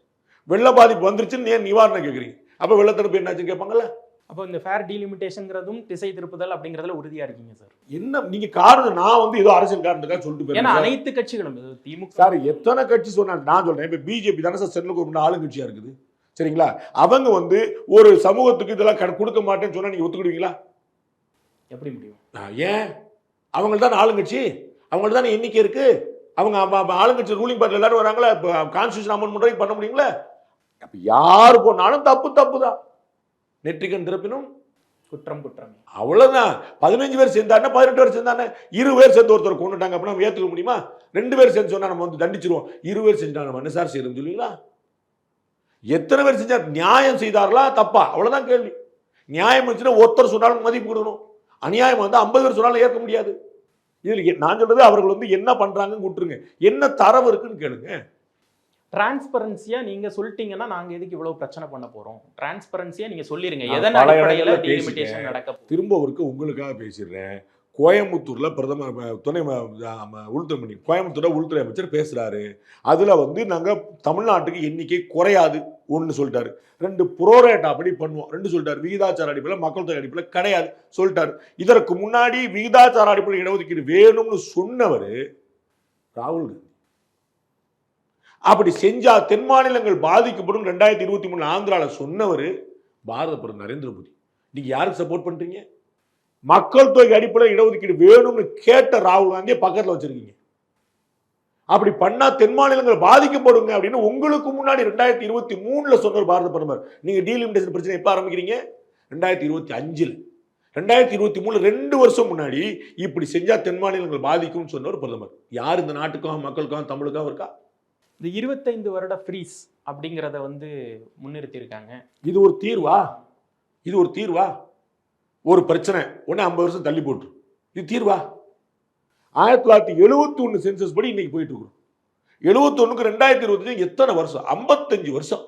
வெள்ள பாதிப்பு வந்துருச்சுன்னு ஏன் நிவாரணம் கேட்குறீங்க? அப்ப வெள்ள தடுப்பு என்னாச்சுன்னு கேட்பாங்கல்ல. அப்போ இந்த ஃபேர் டீலிமிட்டேஷன்ங்கிறதும் திசை திருப்புதல் அப்படிங்கறதுல உறுதியா இருக்கீங்க சார்? என்ன நீங்க காரணம்? நான் வந்து ஏதோ அரசியல் காரணத்துக்காக சொல்லிட்டு போறேன். ஏன்னா அனைத்து கட்சிகளும் திமுக சார் எத்தனை கட்சி சொன்னாங்க. நான் சொல்றேன், இப்ப பிஜேபி தானே சார் சென்ட்ரல் கவர்மெண்ட் ஆளுங்கட்சியா இருக்குது. சரிங்களா? அவங்க வந்து ஒரு சமூகத்துக்கு இதெல்லாம் கொடுக்க மாட்டேன்னு சொன்னா நீங்க ஒத்துக்கிடுவீங்களா? எப்படி முடியும்? ஏன்? அவங்களுக்கு தான் ஆளுங்கட்சி, அவங்களுக்கு தான் எண்ணிக்கை இருக்கு. அவங்க ஆளுங்கட்சி ரூலிங் பார்ட்டில எல்லாரும் வராங்களா? இப்போ கான்ஸ்டியூஷன் அமெண்ட்மெண்ட் பண்ண முடியுங்களா? அப்ப யாரு போனாலும் தப்பு தான். நெற்றிக்கண் திறப்பினும் குற்றம். அவ்வளவுதான். 15 பேர் சேர்ந்தானே, 18 பேர் சேர்ந்தானே, 20 பேர் சேர்ந்து ஒருத்தர் கொண்டுட்டாங்க அப்படின்னா நம்ம ஏத்துக்க முடியுமா? 2 பேர் சேர்ந்து சொன்னா நம்ம வந்து தண்டிச்சிருவோம். 20 பேர் செஞ்சாங்க நம்ம என்ன சார் செய்யறோம் சொல்லுவீங்களா? எத்தனை பேர் செஞ்சா நியாயம் செய்தார்களா தப்பா? அவ்வளவுதான் கேள்வி. நியாயம் இருந்துச்சுன்னா ஒருத்தர் சொன்னாலும் மதிப்பு கொடுக்கணும். அநியாயம் வந்து 50 பேர் சொன்னாலும் ஏற்க முடியாது. இதுல நான் சொல்றது அவர்கள் வந்து என்ன பண்றாங்கன்னு விட்டுருங்க, என்ன தரவு இருக்குன்னு கேளுங்க. டிரான்ஸ்பரன்சியா நீங்க சொல்லிட்டீங்கன்னா நாங்க எதுக்கு இவ்வளவு பிரச்சனை பண்ண போறோம்? டிரான்ஸ்பரன்சியா நீங்க சொல்லிருங்க எதன் அடிப்படையில டீலிமிட்டேஷன் நடக்க. திரும்ப ஒருக்கு உங்களுக்காக பேசிடுறேன். கோயம்புத்தூர்ல பிரதமர் துணை உள்துறை கோயம்புத்தூர்ல உள்துறை அமைச்சர் பேசுறாரு. அதுல வந்து நாங்க தமிழ்நாட்டுக்கு எண்ணிக்கை குறையாது ஒன்னு சொல்லிட்டாரு. 2 புரோரேட் அப்படி பண்ணுவோம் 2 சொல்லிட்டாரு. விகிதாச்சார அடிப்படையில் மக்கள் தொகை அடிப்படையில் கிடையாது சொல்லிட்டாரு. இதற்கு முன்னாடி விகிதாச்சார அடிப்படையில் இடஒதுக்கீடு வேணும்னு சொன்னவர் ராகுல் காந்தி. அப்படி செஞ்சா தென் மாநிலங்கள் பாதிக்கப்படும் 2023 ஆந்திரால சொன்னவர் பாரத பிரதமர் நரேந்திர மோடி. நீங்க யாருக்கு சப்போர்ட் பண்றீங்க? மக்கள் தொகை அடிப்படையில் இடஒதுக்கீடு வேணும்னு கேட்ட ராகுல் காந்தியை பக்கத்தில் வச்சிருக்கீங்க. அப்படி பண்ணா தென் மாநிலங்கள் பாதிக்கப்படுங்க அப்படின்னு உங்களுக்கு முன்னாடி 2023 சொன்ன பாரத பிரதமர். நீங்க டீலிமிட்டேஷன் பிரச்சனை எப்ப ஆரம்பிக்கிறீங்க? 2025. 2023 2 வருஷம் முன்னாடி இப்படி செஞ்சா தென் மாநிலங்கள் பாதிக்கும் சொன்ன பிரதமர் யார்? இந்த நாட்டுக்கும் மக்களுக்கும் தமிழுக்கும் இருக்கா? இந்த 25 வருட ஃப்ரீஸ் அப்படிங்கிறத வந்து முன்னிறுத்தி இருக்காங்க. இது ஒரு தீர்வா? இது ஒரு தீர்வா? ஒரு பிரச்சனை உடனே 50 வருஷம் தள்ளி போட்டு இது தீர்வா? 1971 சென்சஸ் படி இன்னைக்கு போயிட்டு இருக்கிறோம். 71க்கு 2025 எத்தனை வருஷம்? 55 வருஷம்.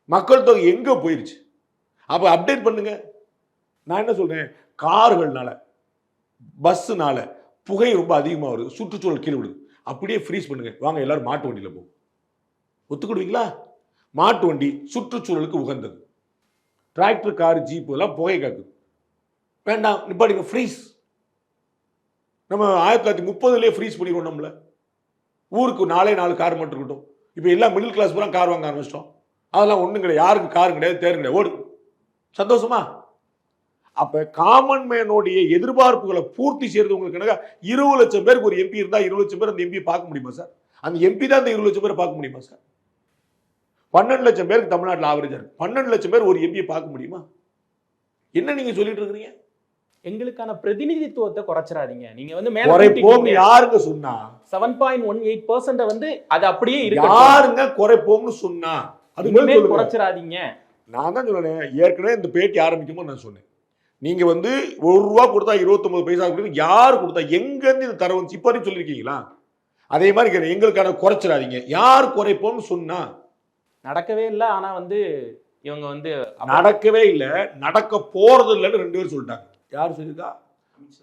மக்கள் தொகை எங்க போயிருச்சு? அப்ப அப்டேட் பண்ணுங்க. நான் என்ன சொல்றேன், கார்கள்னால பஸ்னால புகை ரொம்ப அதிகமா வருது, சுற்றுச்சூழல் கீழே விடுது. அப்படியே ஃப்ரீஸ் பண்ணுங்க, வாங்க எல்லாரும் மாட்டு வண்டியில போகும். ஒத்துக்கிடுவீங்களா? மாட்டு வண்டி சுற்றுச்சூழலுக்கு உகந்தது. டிராக்டர், கார், ஜீப் எல்லாம் புகை காக்குது. வேண்டாம், நிப்பாடிங்க, ஃப்ரீஸ். நம்ம 1930 ஃப்ரீஸ் பண்ணிடுவோம். நம்மள ஊருக்கு 4 கார் மட்டும் இருக்கட்டும். இப்போ எல்லாம் மிடில் கிளாஸ் பூரா கார் வாங்க ஆரம்பிச்சிட்டோம். அதெல்லாம் ஒன்றும் கிடையாது, யாருக்கு கார் கிடையாது, தேர் கிடையாது, ஓடு. சந்தோஷமா? அப்ப காமன் மேனுடைய எதிர்பார்ப்புகளை பூர்த்தி செய்யறது உங்களுக்கு 20 லட்சம் பேருக்கு ஒரு எம்பி இருந்தா 20 லட்சம் பேர் அந்த எம்பியை பார்க்க முடியுமா சார்? அந்த எம்பி தான் இந்த 20 லட்சம் பேரை பார்க்க முடியுமா சார்? 12 லட்சம் பேருக்கு தமிழ்நாட்டில் ஆவரேஜா இருக்கு. 12 லட்சம் பேர் ஒரு எம்பியை பார்க்க முடியுமா? என்ன நீங்க சொல்லிட்டு இருக்கிறீங்க? எங்களுக்கான பிரதிநிதித்துவத்தை குறைச்சிடாதீங்க. நீங்க வந்து குறைப்போம் யாருங்க சொன்னா? 7.18% வந்து அது அப்படியே இருக்கு. யாருங்க குறைப்போம்னு சொன்னா? அது மேல் குறைச்சிடாதீங்க. நான் தான் சொன்னேன், ஏற்கனவே இந்த பேட்டி ஆரம்பிக்கும்போது நான் சொன்னேன், நீங்க வந்து ₹1 கொடுத்தா 29 பைசா கொடுத்து யார் கொடுத்தா, எங்க இருந்து இந்த தரவு வந்து இப்ப வரைக்கும் சொல்லியிருக்கீங்களா? அதே மாதிரி எங்களுக்கான குறைச்சிடாதீங்க, யார் குறைப்போம்னு சொன்னா? நடக்கவே இல்லை. ஆனா வந்து இவங்க வந்து நடக்கவே இல்லை, நடக்க போறது இல்லைன்னு 2 பேரும் சொல்லிட்டாங்க. யார் சொல்லியிருக்கா?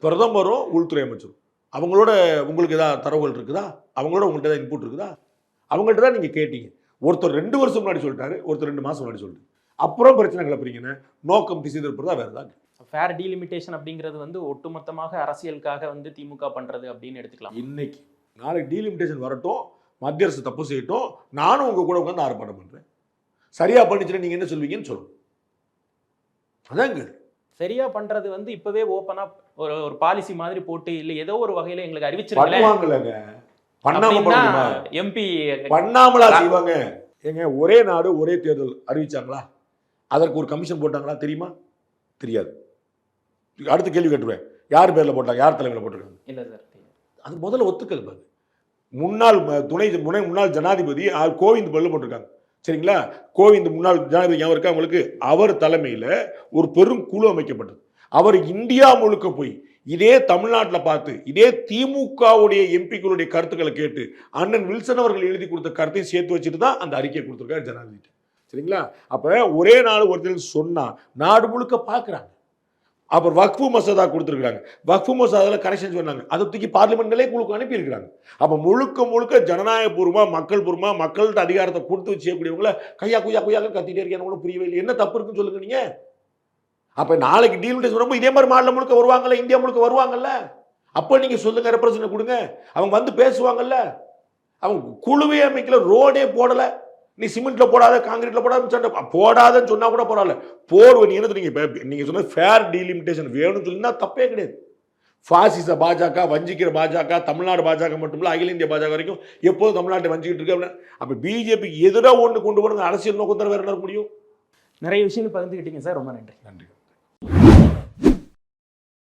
பிரதமரும் உள்துறை அமைச்சரும். அவங்களோட உங்களுக்கு ஏதாவது தரவுகள் இருக்குதா? அவங்களோட உங்கள்கிட்ட ஏதாவது இன்புட் இருக்குதா? அவங்கள்ட்ட தான் நீங்க கேட்டீங்க. ஒருத்தர் 2 வருஷம் முன்னாடி சொல்லிட்டாரு, ஒருத்தர் 2 மாசம் முன்னாடி சொல்லிட்டு அப்புறம் பிரச்சனை கிளப்புறீங்கன்னு. நோக்கம் திசை திருப்பதா வேற ஏதாவது? ஃபேர் டீலிமிட்டேஷன் அப்படிங்கிறது வந்து ஒட்டுமொத்தமாக அரசியலுக்காக வந்து திமுக பண்றது அப்படின்னு எடுத்துக்கலாம். இன்னைக்கு நாளைக்கு டீலிமிட்டேஷன் வரட்டும், மத்திய அரசு தப்பு செய்யட்டும், நானும் உங்க கூட உட்காந்து ஆர்ப்பாட்டம் பண்றேன். சரியா பண்ணிச்சுன்னா நீங்க என்ன சொல்வீங்கன்னு சொல்லணும். அதாங்க சரியா பண்றது வந்து இப்பவே ஓப்பனா ஒரு பாலிசி மாதிரி போட்டு இல்ல ஏதோ ஒரு வகையில எங்களுக்கு அறிவிச்சிருக்கீங்க. பண்ணுவாங்கலங்க, பண்ணாம பண்ணுமா? எம்பி பண்ணாமலா செய்வாங்க? ஏங்க, ஒரே நாடு ஒரே தேர்தல் அறிவிச்சாங்களா? அதற்கு ஒரு கமிஷன் போட்டாங்களா? தெரியுமா? தெரியாது. அடுத்த கேள்வி கேட்டுருவேன், யார் பேர்ல போட்டாங்க, யார் தலைமையில போட்டிருக்காங்க? இல்ல சார், அது முதல்ல ஒத்துக்கல் பாரு. முன்னாள் ஜனாதிபதி கோவிந்த் பேர்ல போட்டிருக்காங்க. சரிங்களா? கோவிந்த் முன்னாள் ஜனாதிபதி ஞாபகம் இருக்கா உங்களுக்கு? அவர் தலைமையில ஒரு பெரும் குழு அமைக்கப்பட்டது. அவர் இந்தியா முழுக்க போய் இதே தமிழ்நாட்டில் பார்த்து இதே திமுகவுடைய எம்பிக்களுடைய கருத்துக்களை கேட்டு அண்ணன் வில்சன் அவர்கள் எழுதி கொடுத்த கருத்தையும் சேர்த்து வச்சுட்டு தான் அந்த அறிக்கையை கொடுத்துருக்காரு ஜனாதிபதி. சரிங்களா? அப்ப ஒரே நாடு ஒருத்தர் சொன்னா நாடு முழுக்க பார்க்குறாங்க. அப்புறம் வக்ஃபு மசோதா கொடுத்துருக்காங்க. வக்ஃபு மசோதாவில் கரெக்ஷன் சொன்னாங்க, அதை தூக்கி பார்லிமெண்ட்களே குழுக்கு அனுப்பியிருக்கிறாங்க. அப்போ முழுக்க ஜனநாயகபூர்வமா மக்கள் பூர்வமா மக்கள்கிட்ட அதிகாரத்தை கொடுத்து வச்சு செய்யக்கூடியவங்கள கையா குய்யா குய்யாக கத்திட்டே இருக்கேன். புரியவே இல்லை, என்ன தப்பு இருக்குன்னு சொல்லுங்க நீங்க. அப்ப நாளைக்கு டீலிமிட்டேஷன் வரும்போது இதே மாதிரி மாநிலம் முழுக்க வருவாங்கல்ல, இந்தியா முழுக்க வருவாங்கல்ல, அப்ப நீங்க சொல்லுங்க, ரெப்ரசன்ட் கொடுங்க, அவங்க வந்து பேசுவாங்கல்ல. அவங்க குழுவே அமைக்கல, ரோடே போடல, நீ சிமெண்ட்ல போடாத காங்கிரீட்ல போடாதன்னு சொன்னா கூட பரவாயில்ல, போடுவ. நீ என்ன நீங்க சொன்ன ஃபேர் டீலிமிட்டேஷன் வேணும்னு சொல்லினா தப்பே கிடையாது. பாசிச பாஜக, வஞ்சிக்கிற பாஜக, தமிழ்நாடு பாஜக மட்டுமில்ல அகில இந்திய பாஜக வரைக்கும் எப்போதும் தமிழ்நாட்டை வஞ்சிக்கிட்டு இருக்கு. அப்ப பிஜேபிக்கு எதிராக ஒன்று கொண்டு போன அரசியல் நோக்கம் தர வேற என்ன முடியும்? நிறைய விஷயங்கள் பகிர்ந்துக்கிட்டீங்க சார், ரொம்ப நன்றி. நன்றி.